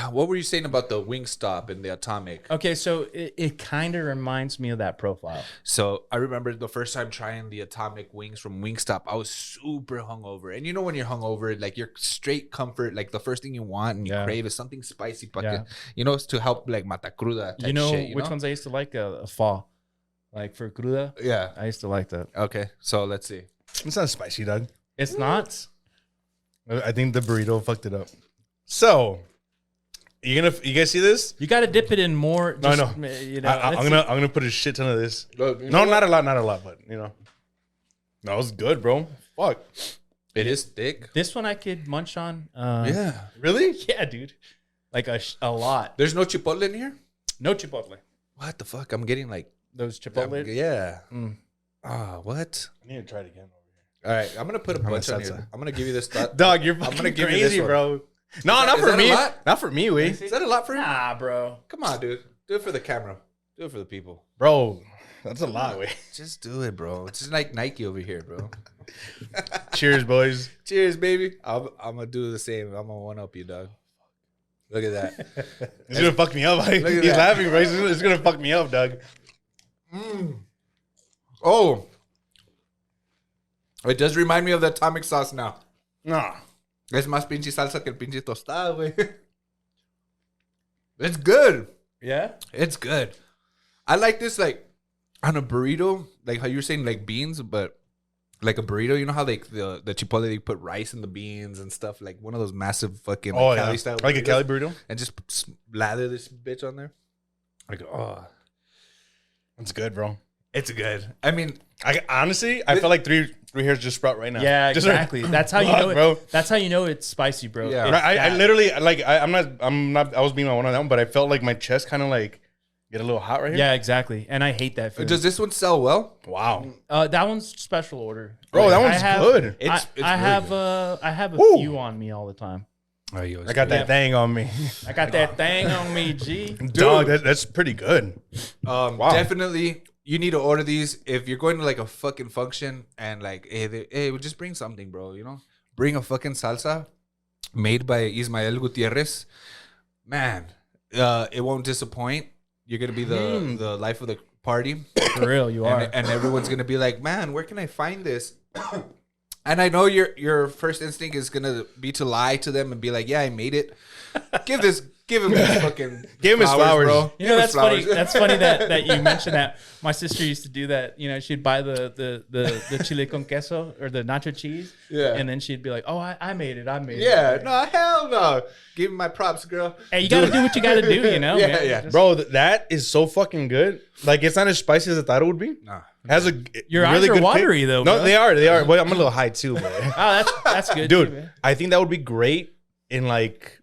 What were you saying about the Wingstop and the Atomic? Okay, so it kind of reminds me of that profile. So I remember the first time trying the Atomic wings from Wingstop, I was super hungover. And you know when you're hungover, like your straight comfort, like the first thing you want and you Yeah. crave is something spicy, Yeah. you know, it's to help like mata cruda type You know shit, which ones I used to like? A fall. Like for cruda, Yeah. I used to like that. Okay, so let's see. It's not spicy, dog. It's not. I think the burrito fucked it up. So, you guys see this? You got to dip it in more. No, Just, no. You know, I'm gonna put a shit ton of this. No, Not a lot, but you know, that was good, bro. Fuck, it is thick. This one I could munch on. Yeah. really? Yeah, dude. Like a lot. There's no chipotle in here? No chipotle. What the fuck? I'm getting like, Those chipotle. yeah. Mm. What? I need to try it again. All right, I'm gonna put a How bunch much on salsa? here. I'm gonna give you this thought. Dog, you're I'm fucking gonna give you crazy, this one. bro. No, not Is for that a me. lot? Not for me, we. Is that a lot for you? Nah, bro. Come on, dude. Do it for the camera. Do it for the people. Bro, that's a lot, we. Just do it, bro. It's just like Nike over here, bro. Cheers, boys. Cheers, baby. I'm gonna do the same. I'm gonna one up you, dog. Look at that. It's gonna fuck me up. He's at that. laughing, bro. It's gonna fuck me up, dog. Oh, it does remind me of the Atomic sauce now. Nah. Es más pinche salsa que el pinche tostada, güey. It's good. Yeah. It's good. I like this like on a burrito, like how you're saying like beans, but like a burrito. You know how like the chipotle they put rice in the beans and stuff, like one of those massive fucking Oh, Cali yeah. style Like a burritos, Cali burrito? and just lather this bitch on there. Like It's good, bro. it's good. I mean, I honestly, I feel like three hairs just sprout right now. Yeah, Just exactly. That's how you Fuck, know it, bro. That's how you know it's spicy, bro. Yeah. It's Right, I that. literally like I'm not I was being my one on that one, but I felt like my chest kind of like get a little hot right here. Yeah, exactly. And I hate that food. does this one sell well? Wow. That one's special order. Bro, that I one's have- good. It's I really have good. I have a Woo. few on me all the time. Oh, you I got that thing on me. I got that thing on me, G. Dog, that's pretty good. Wow. Definitely, you need to order these if you're going to like a fucking function and like, hey, just bring something, bro. You know, bring a fucking salsa made by Ismael Gutierrez. Man, it won't disappoint. You're gonna be the life of the party, For real, you are. and everyone's gonna be like, man, where can I find this? And I know your first instinct is gonna be to lie to them and be like, yeah, I made it. Give him his fucking Give him his flowers. bro. You know, Give him that's his funny. That's funny that you mentioned that. My sister used to do that. You know, she'd buy the chile con queso or the nacho cheese. Yeah. And then she'd be like, "Oh, I made it. I made it." Yeah, no, hell no. Give me my props, girl. Hey, you got to do what you got to do. You know. Yeah, man. yeah. Just- Bro, that is so fucking good. Like it's not as spicy as I thought it would be. Nah. Has a Your eyes really are good watery, though, No, bro. they are. Well, I'm a little high too, but Oh, that's good, too, dude, man. I think that would be great in like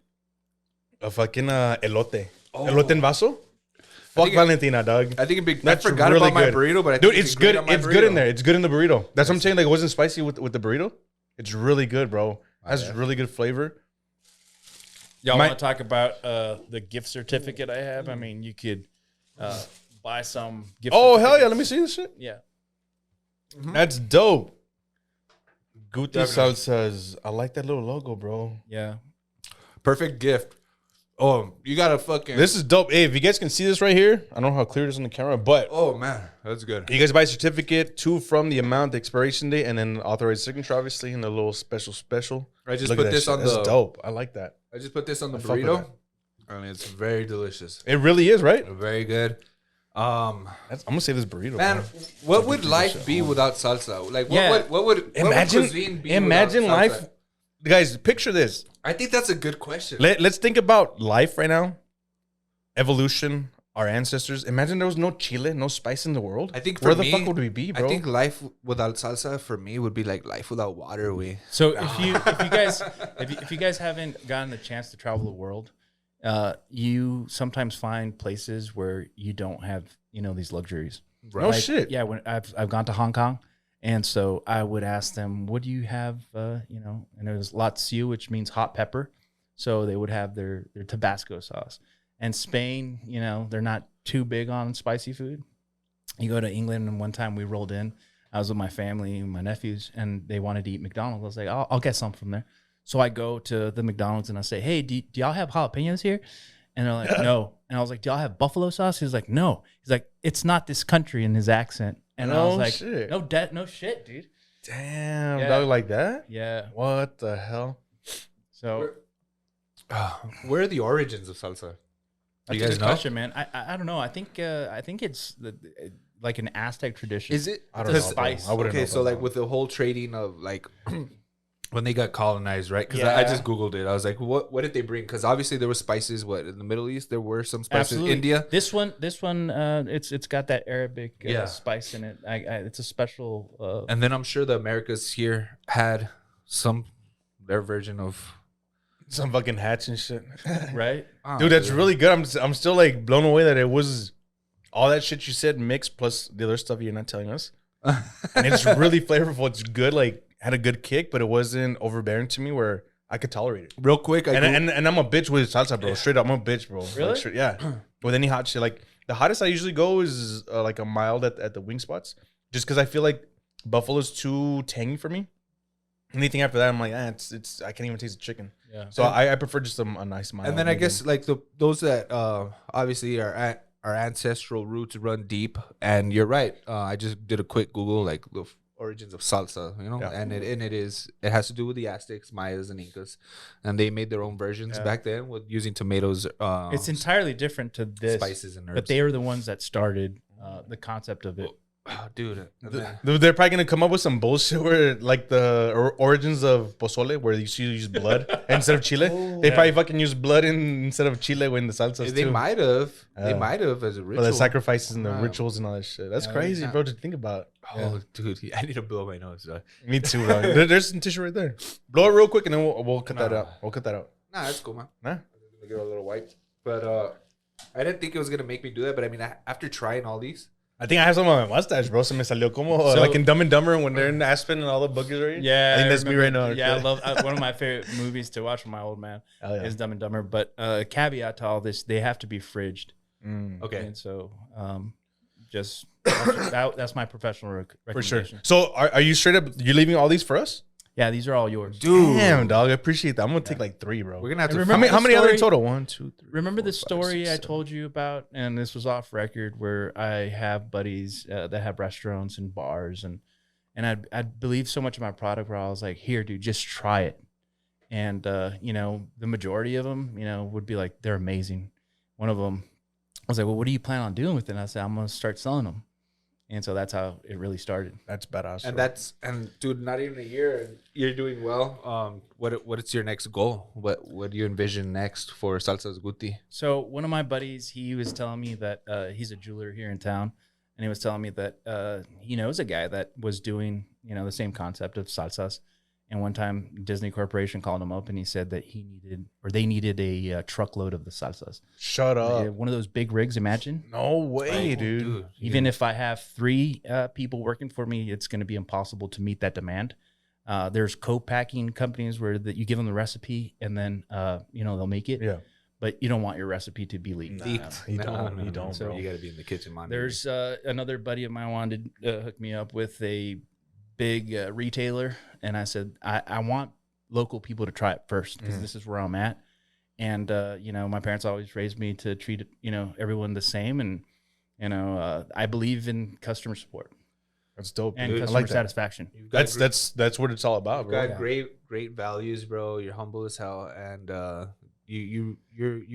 a fucking elote. Elote en vaso. Fuck think it- Valentina, dog. I think it'd be. That's I forgot really about my good. burrito, but I Dude, think it's it'd be great good. on my It's good in burrito. there. It's good in the burrito. That's what I'm saying. Like, it wasn't spicy with the burrito. It's really good, bro. Has really good flavor. Y'all My- want to talk about the gift certificate I have? I mean, you could buy some gift. Oh hell yeah! certificates. Let me see this shit. Yeah. That's dope. Guti Definitely. Salsas. I like that little logo, bro. Yeah. Perfect gift. Oh, you got a fucking. This is dope. Hey, if you guys can see this right here, I don't know how clear it is on the camera, but Oh man, that's good. you guys buy a certificate, 2 from the amount, the expiration date, and then authorized signature, obviously, and a little special. I just Look put at that this shit. on That's the. dope. I like that. I just put this on the I fuck with burrito, and it's very delicious. It really is, right? Very good. I'm gonna save this burrito. Man, bro. what would life be without salsa? Like, Yeah. what would cuisine be? Imagine without life. salsa? Guys, picture this. I think that's a good question. Let's think about life right now. Evolution, our ancestors. Imagine there was no chile, no spice in the world. I think for where the me, fuck would we be, bro? I think life without salsa for me would be like life without water. So if you guys haven't gotten the chance to travel the world, you sometimes find places where you don't have these luxuries. No shit. Yeah, when I've gone to Hong Kong, And so I would ask them, what do you have, you know, and it was latsu, which means hot pepper. So they would have their Tabasco sauce. And Spain, you know, they're not too big on spicy food. You go to England, and one time we rolled in. I was with my family, my nephews, and they wanted to eat McDonald's. I was like, I'll get some from there. So I go to the McDonald's and I say, hey, do y'all have jalapenos here? And they're like, no. And I was like, do y'all have buffalo sauce? He's like, no. He's like, it's not this country, in his accent. And I was like, shit. no shit, dude. Damn, Yeah. dog, like that? Yeah. What the hell? So Where are the origins of salsa? that's You a guys good know? question, man. I don't know. I think it's like an Aztec tradition. Is it? I don't know. Spice. Bro. I wouldn't Okay, know so about like that. with the whole trading of like when they got colonized, right? Because Yeah. I just Googled it. I was like, what did they bring? Because obviously there were spices. What, in the Middle East there were some spices. Absolutely. India. This one, it's got that Arabic Yeah. spice in it. It's a special. And then I'm sure the Americas here had their version of. some fucking hats and shit. Right? Dude, that's really good. I'm still like blown away that it was all that shit you said mixed plus the other stuff you're not telling us. And it's really flavorful. It's good, like had a good kick, but it wasn't overbearing to me where I could tolerate it. Real quick, And I'm a bitch with salsa, bro. Straight up, I'm a bitch, bro. Really? Like, straight, yeah. With any hot shit, like the hottest I usually go is like a mild at the wing spots, just because I feel like buffalo's too tangy for me. Anything after that, I'm like, it's I can't even taste the chicken. Yeah. So I prefer just a nice mild. And then I medium. guess like those that obviously our ancestral roots run deep. And you're right. I just did a quick Google like the origins of salsa, you know, Yeah. and it has to do with the Aztecs, Mayas, and Incas, and they made their own versions Yeah. back then with using tomatoes. It's entirely different to this, spices and herbs. but they are the ones that started the concept of it. Oh, dude. And then- They're probably gonna come up with some bullshit where like the origins of pozole, where you use blood instead of chile. They probably fucking use blood instead of chile when the salsas they too. might have. They Yeah. might have as a For ritual. the sacrifices and the Wow. rituals and all that shit. That's Yeah, crazy, yeah. bro, to think about. Oh, dude, I need to blow my nose. Dog. Me too, bro. There's some tissue right there. Blow it real quick and then we'll cut that Nah. out. We'll cut that out. Nah, that's cool, man. Nah? I'm gonna get a little white, but I didn't think it was gonna make me do that. But I mean, after trying all these, I think I have some on my mustache, bro. Se me salió como So- like in Dumb and Dumber when they're in Aspen and all the boogers are in. Yeah, I think that's me right now. Yeah, I okay? love one of my favorite movies to watch with my old man Hell yeah. is Dumb and Dumber. But caveat to all this, they have to be fridged, Mm. okay. and so just that's my professional For sure. recommendation. So are you straight up, you're leaving all these for us? Yeah, these are all yours. Dude, Damn, dog. I appreciate that. I'm going to take like 3, bro. we're gonna have to. And How remember many, how the many are there in story- total? 1, 2, 3. Remember 4, the 5, story 6, I 7. told you about, and this was off record, where I have buddies that have restaurants and bars, and I believe so much in my product where I was like, here, dude, just try it. And you know, the majority of them, you know, would be like, they're amazing. One of them, I was like, well, what do you plan on doing with it? And I said, I'm gonna start selling them. And so that's how it really started. That's badass. And bro. dude, not even a year, and you're doing well. What's your next goal? What do you envision next for SalsasGuti? So one of my buddies, he was telling me that he's a jeweler here in town, and he was telling me that he knows a guy that was doing, you know, the same concept of salsas. And one time Disney Corporation called him up and he said that they needed a truckload of the salsas. Shut up. One of those big rigs, imagine. No way, dude. Even if I have 3 people working for me, it's going to be impossible to meet that demand. There's co-packing companies where that you give them the recipe and then, you know, they'll make it. Yeah. But you don't want your recipe to be leaked. You don't, you don't, So- bro. You got to be in the kitchen, man. There's another buddy of mine wanted to hook me up with a big retailer, and I said I want local people to try it first because this is where I'm at. And you know, my parents always raised me to treat you know, everyone the same, and you know, I believe in customer support That's dope, and dude. I customer like that. satisfaction. You've got That's what it's all about, You've bro. got great values, bro. You're humble as hell, and you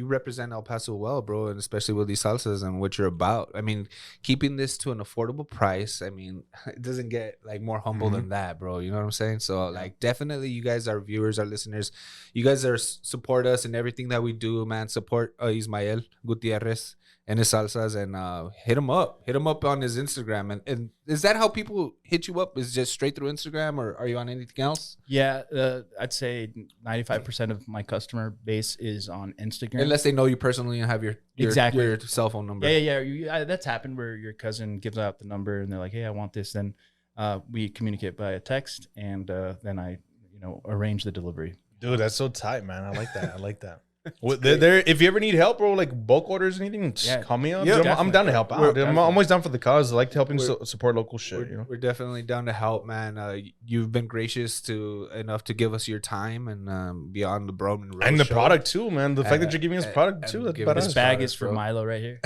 represent El Paso well, bro, and especially with these salsas and what you're about. I mean, keeping this to an affordable price. I mean, it doesn't get like more humble than that, bro. You know what I'm saying? So like, definitely, you guys, our viewers, our listeners, you guys are support us in everything that we do, man. Support Ismael Gutierrez and his salsas, and hit him up on his Instagram. And is that how people hit you up? Is just straight through Instagram, or are you on anything else? Yeah, I'd say 95% of my customer base is on Instagram. Unless they know you personally and have your Exactly. your cell phone number. Yeah. That's happened where your cousin gives out the number and they're like, hey, I want this. Then We communicate via text, and then I, arrange the delivery. Dude, that's so tight, man. I like that. I like that. Well, if you ever need help, bro, like bulk orders or anything, just call me up. Yeah, dude, I'm down to help out. Dude. I'm always down for the cause. I like helping support local shit. We're definitely down to help, man. You've been gracious enough to give us your time and be on the Bro Monroe and the show. product too, man. The fact that you're giving us product too, that's badass. This bag is for Milo right here.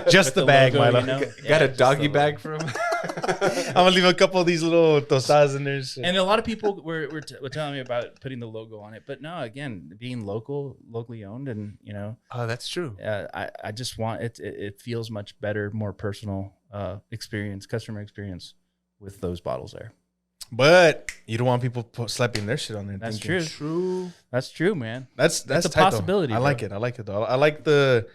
Just the bag, logo, Milo. Got a doggy bag for him. I'm gonna leave a couple of these little tostadas in there. And a lot of people were telling me about putting the logo on it, but no, again, being locally owned, and Oh, that's true. I just want it. It feels much better, more personal customer experience with those bottles there. But you don't want people slapping their shit on there. That's true. That's true, man. That's a tight, possibility. I like it. I like it though. I like the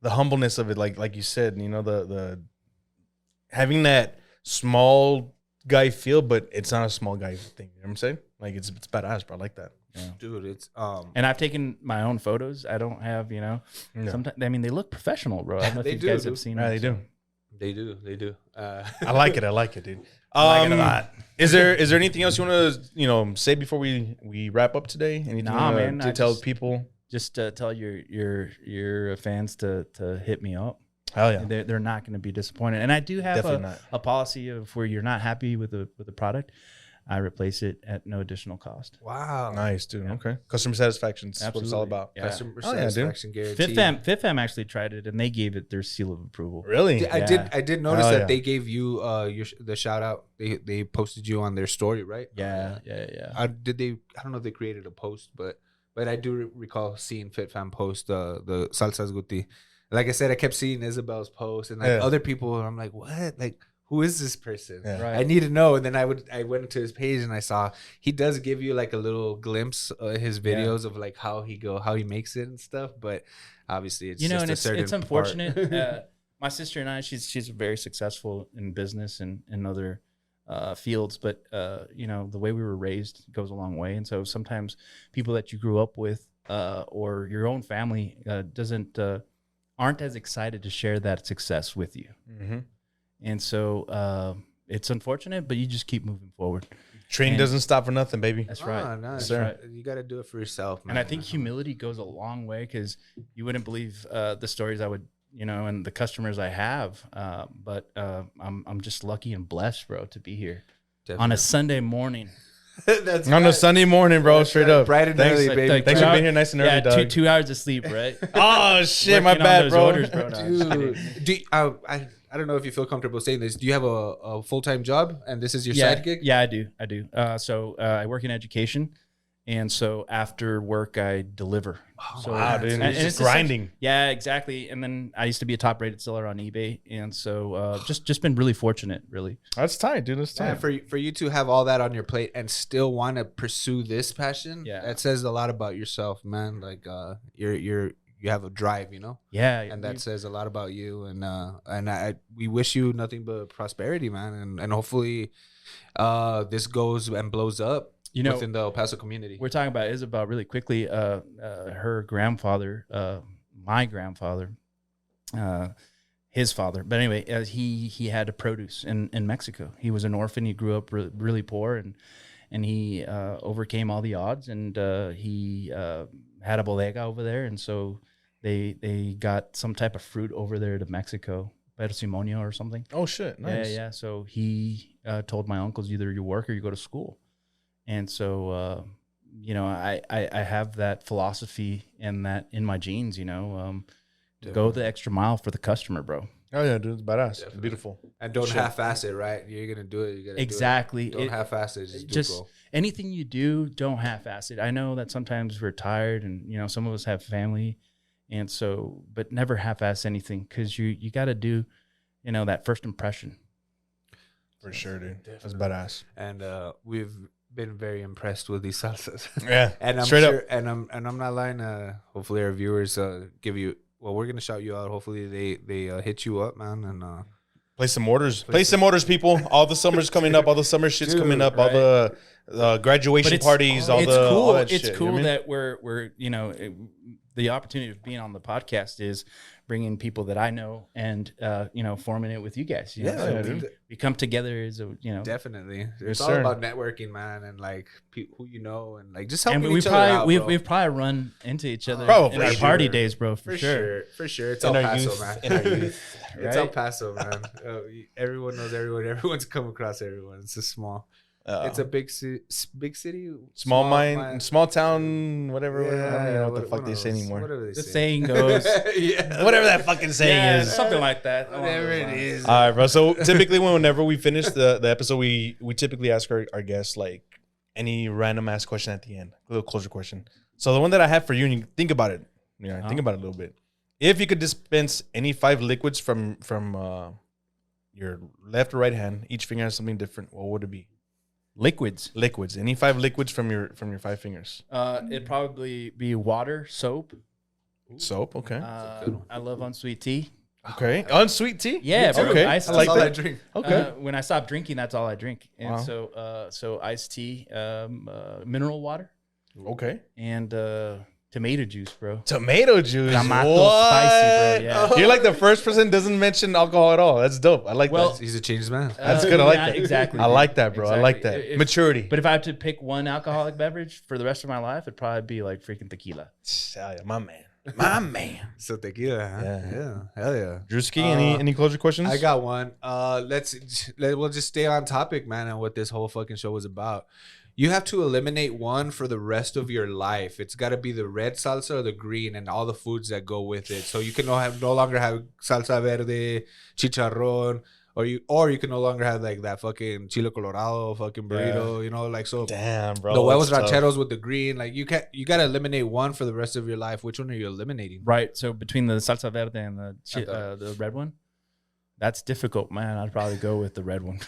humbleness of it. Like you said, the having that small guy feel, but it's not a small guy thing. You know what I'm saying? Like it's badass, bro. I like that. Yeah. Dude, it's and I've taken my own photos. I don't have, sometimes, I mean, they look professional, bro. I don't know if you guys have seen them. They do. I like it, dude. I like it a lot. Is there anything else you want to say before we wrap up today? Anything man, to tell people? Just tell your fans to hit me up. Hell yeah, they're not going to be disappointed. And I do have a policy of where you're not happy with the product, I replace it at no additional cost. Wow, nice, dude. Yeah. Okay, customer satisfaction. That's what it's all about. Yeah. Customer satisfaction guarantee. FitFam actually tried it, and they gave it their seal of approval. Really? I did notice that they gave you the shout out. They posted you on their story, right? Yeah. I don't know if they created a post, but I do recall seeing FitFam post the SalsasGuti. Like I said, I kept seeing Isabel's post and other people, and I'm like, what? Like, who is this person? Yeah. Right. I need to know. And then I went into his page and I saw he does give you like a little glimpse of his videos of like how he makes it and stuff. But obviously it's just a certain it's unfortunate. My sister and I, she's very successful in business and in other fields, but the way we were raised goes a long way. And so sometimes people that you grew up with or your own family aren't as excited to share that success with you. Mm-hmm. And so it's unfortunate, but you just keep moving forward. Training doesn't stop for nothing, baby. That's right. No, that's right. You got to do it for yourself, man. And I think humility goes a long way, because you wouldn't believe the stories I would, and the customers I have. But I'm just lucky and blessed, bro, to be here on a Sunday morning. That's on a Sunday morning, bro. Straight up. Bright and early, baby. Thanks for being here nice and early, dog. 2 hours of sleep, right? Oh, shit. My bad, bro. Orders, bro. No, dude, I don't know if you feel comfortable saying this. Do you have a full-time job and this is your side gig? Yeah, I do. So I work in education. And so after work, I deliver. Oh, so, wow, dude. And it's grinding. Yeah, exactly. And then I used to be a top-rated seller on eBay. And so just been really fortunate, really. That's tight, dude. That's tight. Yeah, for you to have all that on your plate and still want to pursue this passion, that says a lot about yourself, man. Like you have a drive, Yeah, and that says a lot about you. And we wish you nothing but prosperity, man. And hopefully, this goes and blows up, within the El Paso community. We're talking about Isabel really quickly. Her grandfather, my grandfather, his father. But anyway, he had a produce in Mexico. He was an orphan. He grew up really poor, and he overcame all the odds, and he had a bodega over there, and so they got some type of fruit over there to Mexico, persimonio or something. Oh shit, nice. Yeah. So he told my uncles, either you work or you go to school, and so I have that philosophy and that in my genes. Go the extra mile for the customer, bro. Oh yeah, dude, it's badass. It's beautiful. And don't half-ass it, right? You're gonna do it. You gotta exactly. Do it. Don't half-ass it. Just anything you do, don't half-ass it. I know that sometimes we're tired, and some of us have family, and so, but never half-ass anything, because you got to do, that first impression. For sure, dude. That's badass. And we've been very impressed with these salsas. Yeah, and I'm straight sure, up. and I'm not lying. Hopefully, our viewers give you. Well, we're gonna shout you out. Hopefully, they hit you up, man, and place some orders. Place some orders, people. All the summer's coming up. All the summer shit's coming up. Right. All the graduation parties. All that it's shit, cool that we're the opportunity of being on the podcast is bringing people that I know and forming it with you guys. You know? Yeah, So dude. we come together as a Definitely. Yes, It's all sir. about networking, man, and like who you know, and like just helping and each other out, bro. we've probably run into each other Probably, in our party sure. days, bro. For sure. It's In El our Paso, youth, man. in our youth. It's El Right? Paso, man. Everyone knows everyone. Everyone's come across everyone. It's a small. It's a big city. Big city. Small mind, small town, whatever. I don't even know what the fuck one they of say those. anymore. Whatever they The say. saying goes, Yeah. Whatever that fucking saying yeah, is. something like that. Whatever it is. All right, bro. So typically, whenever we finish the episode, we typically ask our guests like any random ass question at the end, a little closer question. So the one that I have for you, and you think about it, think about it a little bit. If you could dispense any 5 liquids from your left or right hand, each finger has something different. What would it be? Liquids. Liquids. Any 5 liquids from your 5 fingers. It'd probably be water, soap. Soap. Okay. I love unsweet tea. Okay. Unsweet tea. Yeah, bro. Okay. Iced I like tea. That's all I that. drink. Okay. When I stop drinking, that's all I drink. And Wow. so iced tea, mineral water, Okay. and tomato juice, bro. Tomato juice. Clamato What? spicy, bro. Yeah. You're like the first person doesn't mention alcohol at all. That's dope. I like Well, that. He's a changed man. That's good. I like yeah, that. Exactly. I dude. like that, bro. I like Exactly. that. If- Maturity. But if I had to pick one alcoholic beverage for the rest of my life, it'd probably be like freaking tequila. Hell yeah, my man. My man. So tequila, huh? Yeah. Hell yeah. Drewski, any closure questions? I got one. We'll just stay on topic, man, and what this whole fucking show was about. You have to eliminate one for the rest of your life. It's got to be the red salsa or the green and all the foods that go with it. So you can no longer have salsa verde, chicharrón, or you can no longer have like that fucking chile colorado fucking burrito. You know, like so. Damn, bro. The huevos that's tough. rancheros with the green, like you gotta eliminate one for the rest of your life. Which one are you eliminating? Right. So between the salsa verde and I thought- the red one, that's difficult, man. I'd probably go with the red one.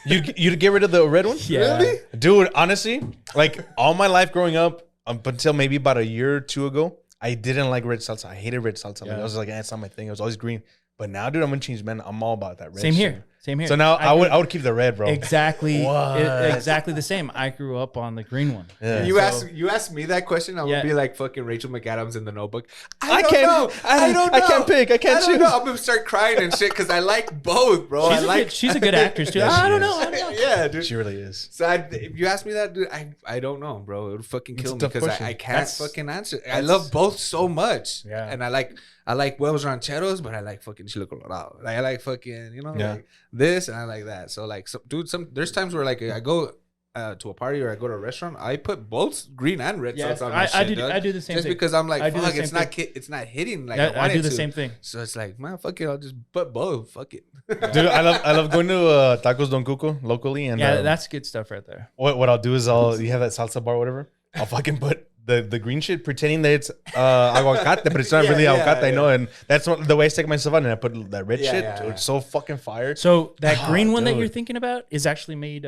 You'd get rid of the red one? Yeah. Really? Dude, honestly, like all my life growing up, up until maybe about a year or two ago, I didn't like red salsa. I hated red salsa. Like, Yeah. I was like, it's not my thing. It was always green. But now, dude, I'm gonna change, man. I'm all about that red. Same shit. here. Same here. So now I grew- would keep the red, bro. exactly What? exactly the same. I grew up on the green one. Yeah. You So- asked me that question, I would Yeah. be like fucking Rachel McAdams in The Notebook. I don't can't- know. I don't know. I can't pick. I can't don't choose. know. I'm gonna start crying and shit because I like both, bro. She's a good actress too. Yeah, she I don't is. know. I don't know. Yeah, dude. She really is. So if you ask me that, dude, I don't know, bro. It would fucking It's kill a me tough because question. I can't That's- fucking answer. I love both so much. Yeah. And I like huevos rancheros, but I like fucking chile colorado. Like I like fucking, Yeah. like this and I like that. So like, dude, there's times where like I go to a party or I go to a restaurant, I put both green and red Yeah, sauce on my I shit, do. dog. I do the same Just thing. because I'm like, I do the fuck, same it's not hitting like Yeah, I want I do it the to. same thing. So it's like, man, fuck it, I'll just put both. Fuck it. Dude, I love going to Tacos Don Cuco locally. And Yeah, that's good stuff right there. what I'll do is you have that salsa bar or whatever. I'll fucking put the green shit pretending that it's aguacate, but it's not Yeah, really yeah, aguacate, I know. yeah. And that's the way I stick myself on. And I put that red Yeah, shit. yeah, Dude, yeah. it's so fucking fire. So that green one that dude. you're thinking about is actually made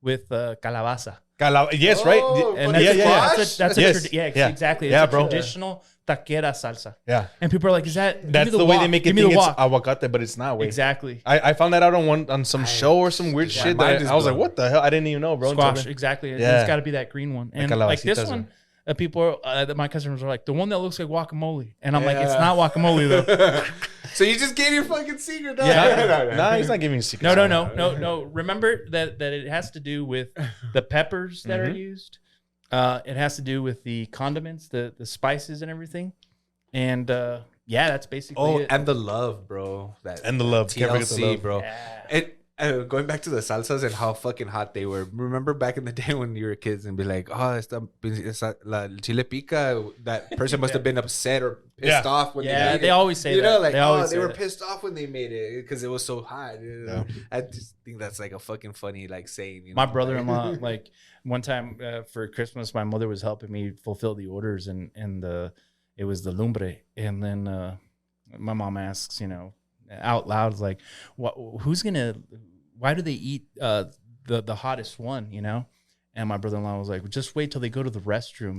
with calabaza. Yes, Oh, right? And that's yeah, a, yeah. that's a Yes. yeah, Yeah. exactly. It's Yeah, a bro. traditional taquera salsa. Yeah. And people are like, is that give That's me the way wok. they make it Give me think the it's wok. aguacate, but it's not. Wait. Exactly. I found that out on some show or some weird Yeah, shit. mine That is I was like, blown. what the hell? I didn't even know, bro. until Squash, then. exactly. Yeah. It's got to be that green one. And calabacitas like this are- one, people, my customers are like, the one that looks like guacamole. And I'm like, it's Yeah. not guacamole though. So you just gave your fucking secret, dog. Yeah. Nah, he's not giving you secrets. No. Remember that it has to do with the peppers that are used. It has to do with the condiments, the spices and everything. And yeah, that's basically Oh, it. and the love, bro. And the love. Can't forget the TLC, love. bro. Yeah. Going back to the salsas and how fucking hot they were. Remember back in the day when you were kids and be like, oh, esta la chile pica. That person must have been upset or pissed Yeah. off when they Yeah, made they it. always say You know, that. like, They always they say were that. pissed off when they made it because it was so hot. You know? Yeah. I just think that's like a fucking funny like saying. You My know? brother-in-law, like one time for Christmas, my mother was helping me fulfill the orders, and it was the lumbre, and then my mom asks, out loud, like, why do they eat the hottest one, And my brother-in-law was like, just wait till they go to the restroom,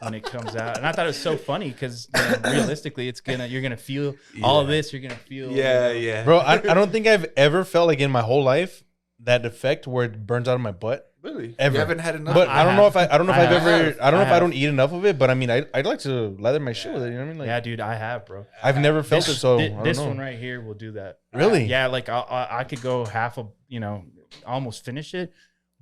when it comes out. And I thought it was so funny because realistically, you're gonna feel all of this. You're gonna feel, Yeah. Bro, I don't think I've ever felt like in my whole life that effect where it burns out of my butt. Really? Ever. You haven't had enough. But of I it? don't know if I don't know if I I've ever have. I don't know if I I don't have. eat enough of it, but I mean I'd like to lather my shit with it. You know what I mean? Like Yeah, dude, I have, bro. I've never felt it, so I don't this know. one right here will do that. Really? Yeah, like I could go half of, almost finish it,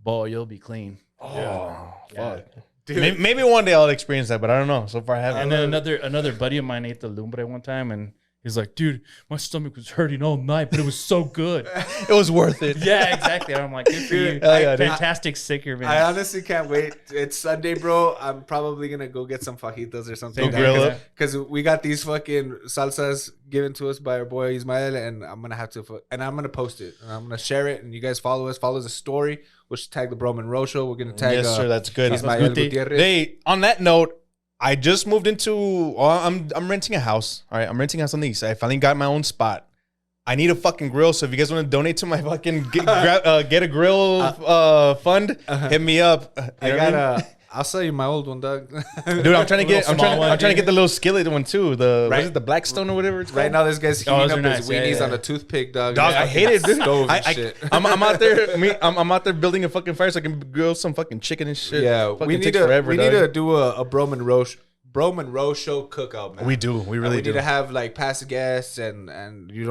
but you'll be clean. Oh, Yeah. fuck. Dude. Maybe one day I'll experience that, but I don't know. So far I haven't. And then another buddy of mine ate the lumbre one time, and he's like, dude, my stomach was hurting all night, but it was so good. It was worth it. Yeah, exactly. And I'm like, good for you. Hell yeah, dude. Fantastic sicker, man. I honestly can't wait. It's Sunday, bro. I'm probably gonna go get some fajitas or something. Go grill up. Because we got these fucking salsas given to us by our boy Ismael, and I'm gonna have to, and I'm gonna post it, and I'm gonna share it, and you guys follow us. Follow the story. We'll tag the Bro Monroe show. We're gonna tag. Yes, sir. That's good. Ismael Guti. Gutierrez. Hey, on that note, I just moved into. I'm renting a house. All right, I'm renting a house on the east side. I finally got my own spot. I need a fucking grill. So if you guys want to donate to my fucking get a grill fund, hit me up. I got I'll sell you my old one, dog. Dude, I'm trying to get. I'm small one, trying to dude. get the little skillet one too. The Right. what is it, the Blackstone or whatever it's called. Right now, this guy's Oh, heating those up are his nice. Yeah, weenies yeah. on a toothpick, dog. Dog, I hate it, dude. Stove and shit. I'm out there. I'm out there building a fucking fire so I can grill some fucking chicken and shit. Yeah, Fucking we need takes to forever, we need dog. to do a Bro Monroe show cookout, man. We do. We really we do. need to have like past guests and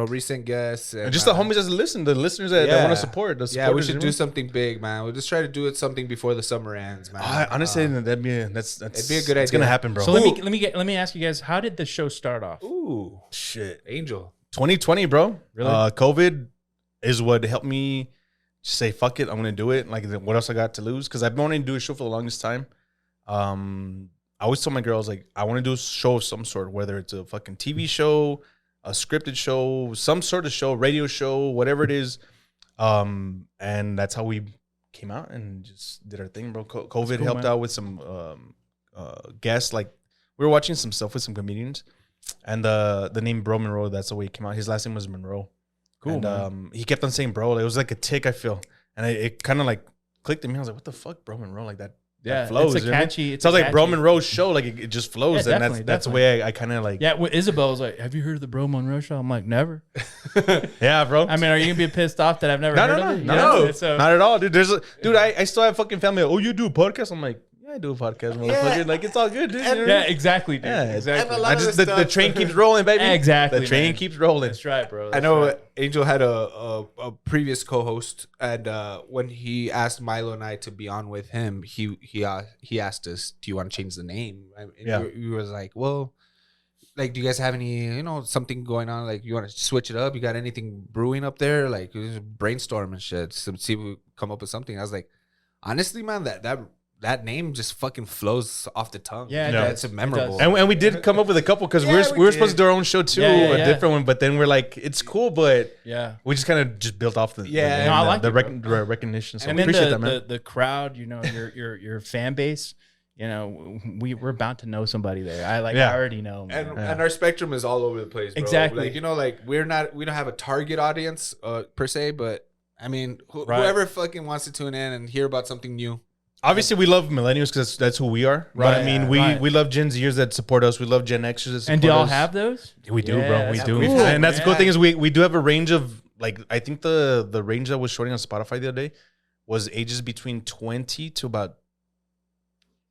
recent guests and And just the homies that listen, the listeners that want to support. The Yeah, we supporters, should you do know? something big, man. We'll just try to do it something before the summer ends, man. Honestly, that'd be it'd be a good It's idea. gonna happen, bro. So let me ask you guys, how did the show start off? Ooh, shit. Angel. 2020, bro. Really? COVID is what helped me just say, fuck it, I'm gonna do it. Like, what else I got to lose? Because I've been wanting to do a show for the longest time. I always told my girls, like, I want to do a show of some sort, whether it's a fucking TV show, a scripted show, some sort of show, radio show, whatever it is. And that's how we came out and just did our thing, bro. COVID cool, helped man. out with some guests. Like, we were watching some stuff with some comedians, and the name Bro Monroe, that's the way it came out. His last name was Monroe. Cool, And man. he kept on saying bro. It was like a tick, I feel. And it kind of like clicked in me. I was like, what the fuck, Bro Monroe? Like that. Yeah, that flows. it's a you know what I mean? catchy. It's So I was a like, Bro catchy- Monroe's show, like it just flows. Yeah, And definitely, that's the way I kind of like. Yeah, well, Isabel was like, have you heard of the Bro Monroe show? I'm like, never. Yeah, bro. I mean, are you gonna be pissed off that I've never no, heard no, of no, it? You no, know? no, So, not at all, dude. Dude, I still have fucking family. Oh, you do a podcast? I'm like, yeah, I do a podcast, motherfucker. Like, it's all good, dude. You know what I yeah, mean? exactly, dude. Yeah, Exactly. and a lot I of just the the stuff- train keeps rolling, baby. Exactly, The train man. keeps rolling. That's right, bro. I That's know right. Angel had a previous co-host, and when he asked Milo and I to be on with him, he asked us, "Do you want to change the name?" And Yeah. we was like, "Well, like, do you guys have any, something going on? Like, you want to switch it up? You got anything brewing up there? Like, just brainstorm and shit. So see if we come up with something." I was like, honestly, man, that name just fucking flows off the tongue. Yeah, it Yeah. does. It's memorable. It does. And we did come up with a couple because Yeah, we were we supposed to did. do our own show too, Yeah, a yeah. different one. But then we're like, it's cool, but Yeah. we just kind of just built off the Yeah. the, No, I the, like the it, rec- bro. recognition. So And we then appreciate that, man. the crowd, your fan base, we're bound to know somebody there. I Yeah. already know. Man. And our spectrum is all over the place, bro. Exactly. Like, we don't have a target audience per se, but I mean, Right. whoever fucking wants to tune in and hear about something new. Obviously, we love millennials because that's who we are. But Right, I mean, right. we love Gen Zers that support us. We love Gen Xers that support And do y'all us. have those? We do, Yeah, bro. We that's do. cool, And that's the cool man. thing is we do have a range of, like, I think the range that was showing on Spotify the other day was ages between 20 to about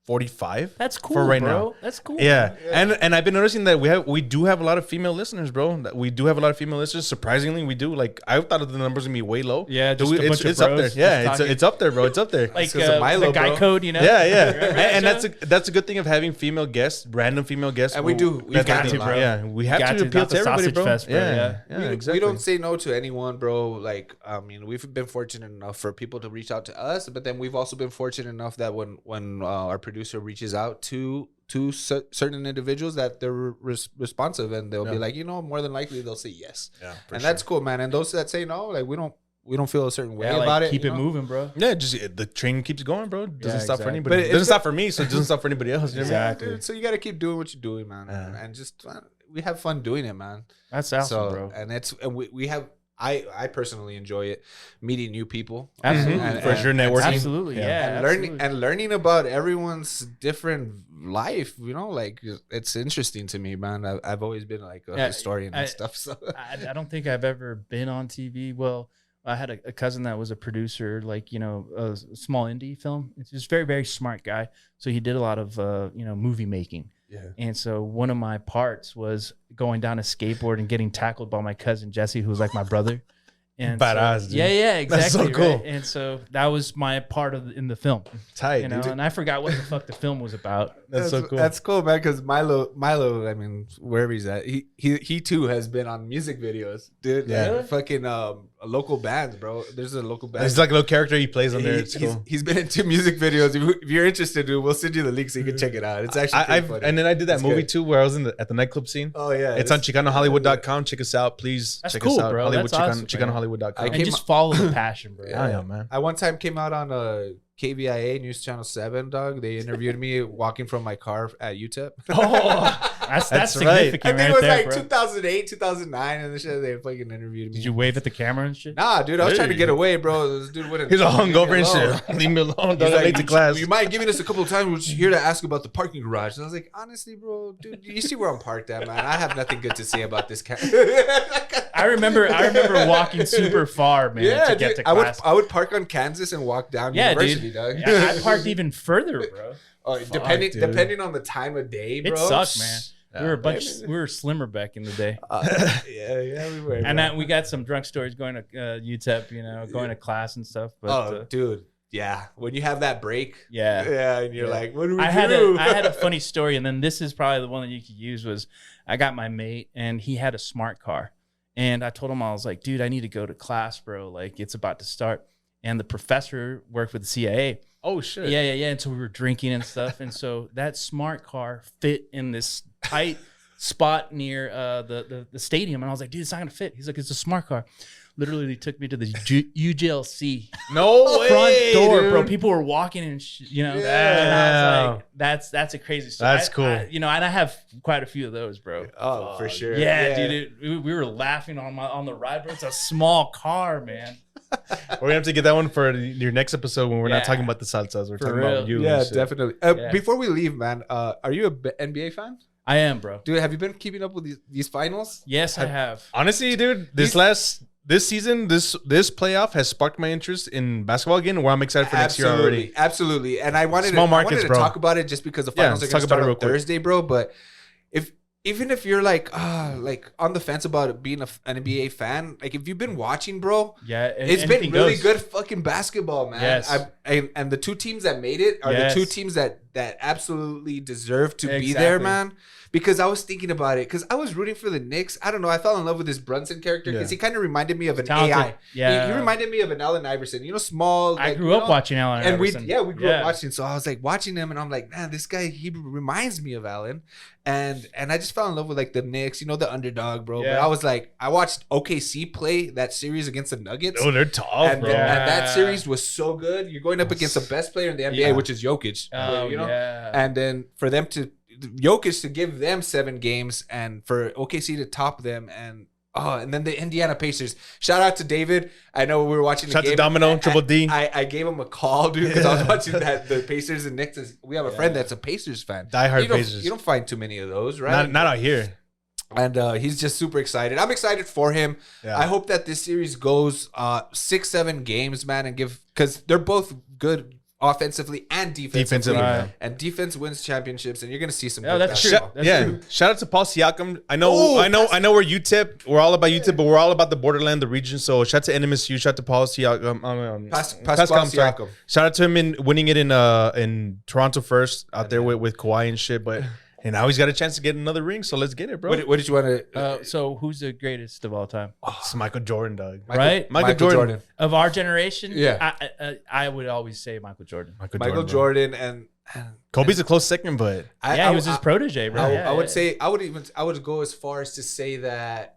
45. That's cool, For right bro. now. That's cool. Yeah. And I've been noticing that we do have a lot of female listeners, bro. That we do have a lot of female listeners. Surprisingly, we do. Like, I thought the numbers would be way low. Yeah, But just a bunch of it's up there. bros Yeah, just talking. it's up there, bro. It's up there. Like 'cause of Milo, the guy bro. code, Yeah, yeah, Remember and that that's a good thing of having female guests, random female guests. And we do. We've That's got the to, thing. bro. Yeah, we have got to to. appeal Not to the everybody, sausage bro. fest, bro. Yeah, Yeah. yeah, We exactly. don't say no to anyone, bro. Like, I mean, we've been fortunate enough for people to reach out to us, but then we've also been fortunate enough that when our producer reaches out to certain individuals, that they're responsive, and they'll be like, more than likely they'll say yes. Yeah, And that's cool, man. And those that say no, like, we don't feel a certain way Yeah, about like, it. keep you it know? moving, bro. Yeah, just the train keeps going, bro. It doesn't Yeah, stop for exactly. anybody. But It it's doesn't got- stop for me, so it doesn't stop for anybody else. You know what I mean? Exactly. Dude, so you got to keep doing what you're doing, man, Yeah. and just we have fun doing it, man. That's awesome, So bro. and we have. I personally enjoy it, meeting new people. Absolutely. And- For sure, networking. Absolutely, yeah. and learning about everyone's different life. Like, it's interesting to me, man. I've always been like a Yeah, historian and stuff. So I don't think I've ever been on TV. Well, I had a cousin that was a producer, like, you know, a small indie film. He's just very, very smart guy. So he did a lot of, you know, movie making. Yeah. And so one of my parts was going down a skateboard and getting tackled by my cousin Jesse, who was like my brother. And Badass, so, dude. yeah, exactly. That's so cool. Right? And so that was my part in the film. Tight, You know, dude. and I forgot what the fuck the film was about. That's so cool. That's cool, man. Because Milo, I mean, wherever he's at, he too has been on music videos, dude. Yeah. Like, fucking local bands, bro. There's a local band. It's like a little character he plays on there. It's cool. He's been in 2 music videos. If you're interested, dude, we'll send you the link so you can check it out. It's actually pretty funny. And then I did that It's movie good. too, where I was at the nightclub scene. Oh yeah, It's on ChicanoHollywood.com. Check us out, please. That's check cool, us out. bro. Hollywood, That's awesome, ChicanoHollywood.com. I And came- just follow the passion, bro. Yeah, man. I one time came out on KVIA News Channel 7, dog. They interviewed me walking from my car at UTEP. Oh, that's right. significant I think right it was there, like bro. 2008, 2009, and the shit. They fucking interviewed me. Did you wave at the camera and shit? Nah, dude, I was trying to Hey. get away, bro. This dude wouldn't. He's all leave me hungover and alone. shit. Leave me alone. He's Don't like, late to class. You might giving us a couple of times. We're just here to ask about the parking garage. And I was like, honestly, bro, dude, you see where I'm parked at, man. I have nothing good to say about this car. I remember walking super far, man, to get dude, to class. I would park on Kansas and walk down Yeah, University, dude. dog. Yeah, I parked even further, bro. Oh, dude. depending on the time of day, bro. It sucked, man. We were Yeah. we were slimmer back in the day. Yeah, we were. And bro. we got some drunk stories going to UTEP, you know, going to class and stuff. But dude, yeah. When you have that break, yeah. and you're Yeah. like, what do we I had do? a funny story, and then this is probably the one that you could use. Was I got my mate, and he had a smart car, and I told him, I was like, dude, I need to go to class, bro. Like, it's about to start. And the professor worked with the CIA. Oh shit. Yeah. And so we were drinking and stuff, and so that smart car fit in this tight spot near the stadium, and I was like, dude, it's not gonna fit. He's like, it's a smart car. Literally, they took me to the UJLC No way, front door, dude. bro. People were walking and you know. Yeah. And I was like, that's a crazy story. That's cool. You know, and I have quite a few of those, bro. Oh, for sure. Yeah, dude. We were laughing on the ride, bro. It's a small car, man. We're gonna have to get that one for your next episode when we're Yeah. not talking about the salsas. We're For talking real. about you. Yeah, and shit. definitely. Yeah. Before we leave, man, are you a NBA fan? I am, bro. Dude, have you been keeping up with these finals? Yes, I have. Honestly, dude, this season, this playoff has sparked my interest in basketball again. Where I'm excited for next year already. Absolutely. And I wanted Small I markets, wanted to bro. talk about it just because the Yeah, finals let's are going to talk about start it on real quick. Thursday, bro. But even if you're like on the fence about it being an NBA fan, like if you've been watching, bro, Yeah, it's been anything really goes. good fucking basketball, man. Yes. And the 2 teams that made it are Yes. the 2 teams that absolutely deserve to be Exactly. there, man. Because I was thinking about it, because I was rooting for the Knicks. I don't know. I fell in love with this Brunson character because Yeah. he kind of reminded me of an Talented. AI. Yeah. He reminded me of an Allen Iverson. You know, small. I like, grew you up know, watching Allen and Iverson. we grew up watching. So I was like watching him, and I'm like, man, this guy, he reminds me of Allen. And I just fell in love with like the Knicks, you know, the underdog, bro. But Yeah. I was like, I watched OKC play that series against the Nuggets. Oh, they're tough, And, bro. and that series was so good. You're going up against the best player in the NBA, Yeah. which is Jokic. Oh, you know, yeah. and then for them to Jokic to give them 7 games, and for OKC to top them, and then the Indiana Pacers. Shout out to David. I know we were watching the Shout out to game. Domino, Triple D. I gave him a call, dude, because I was watching the Pacers and Knicks. We have a friend that's a Pacers fan. Diehard You don't- Pacers. You don't find too many of those, right? Not out here. And he's just super excited. I'm excited for him. Yeah. I hope that this series goes 6-7 games, man, and because they're both good offensively and defensively. Defensively, Right. And defense wins championships, and you're gonna see some. Yeah, good that's true. basketball. That's yeah, true. shout out to Paul Siakam. I know we're UTEP. We're all about UTEP, but we're all about the borderland, the region. So shout out to NMSU. Shout out to Paul Siakam. Pascal I'm sorry. Siakam. Shout out to him in winning it in Toronto first out there with Kawhi and shit. But and now he's got a chance to get another ring. So let's get it, bro. What did you want to? So who's the greatest of all time? It's Michael Jordan, dog. Right? Michael Jordan. Of our generation? Yeah. I would always say Michael Jordan. Michael bro. Jordan and Kobe's a close second, but He was his protege, bro. I would say I would go as far as to say that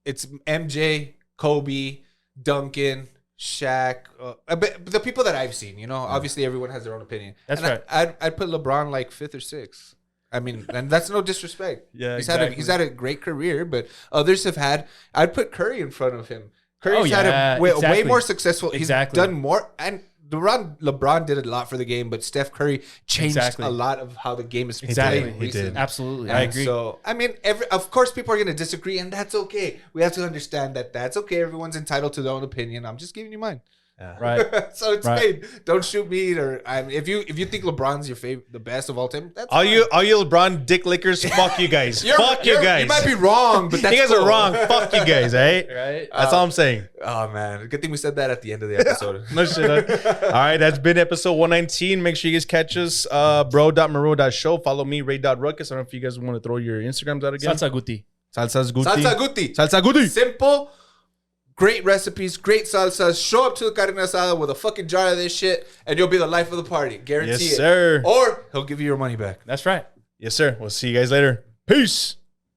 it's MJ, Kobe, Duncan, Shaq, but the people that I've seen. You know, obviously everyone has their own opinion. That's And right. I'd put LeBron like 5th or 6th. I mean, and that's no disrespect. Yeah, he's exactly. had a great career, but others have had. I'd put Curry in front of him. Curry's Oh, had yeah, way exactly. more successful. He's Exactly. done more, and LeBron did a lot for the game, but Steph Curry changed Exactly. a lot of how the game is Exactly. played. He recently. did. Absolutely. And I agree. So, I mean, of course, people are going to disagree, and that's okay. We have to understand that that's okay. Everyone's entitled to their own opinion. I'm just giving you mine. Right. So it's Right. made. Don't shoot me, or if you think LeBron's your favorite, the best of all time, that's All fine. you LeBron dick lickers, fuck you guys. Fuck you guys. You might be wrong, but that's You guys cool. are wrong. Fuck you guys, eh? Right. That's all I'm saying. Oh man, good thing we said that at the end of the episode. No shit. All right, that's been episode 119. Make sure you guys catch us. Bro.Monroe.show. Follow me, Ray.Ruckus. I don't know if you guys want to throw your Instagrams out again. SalsasGuti. SalsasGuti. SalsasGuti. SalsasGuti. Simple, great recipes, great salsas. Show up to the carne asada with a fucking jar of this shit, and you'll be the life of the party. Guarantee Yes, it. sir. Or he'll give you your money back. That's right. Yes, sir. We'll see you guys later. Peace.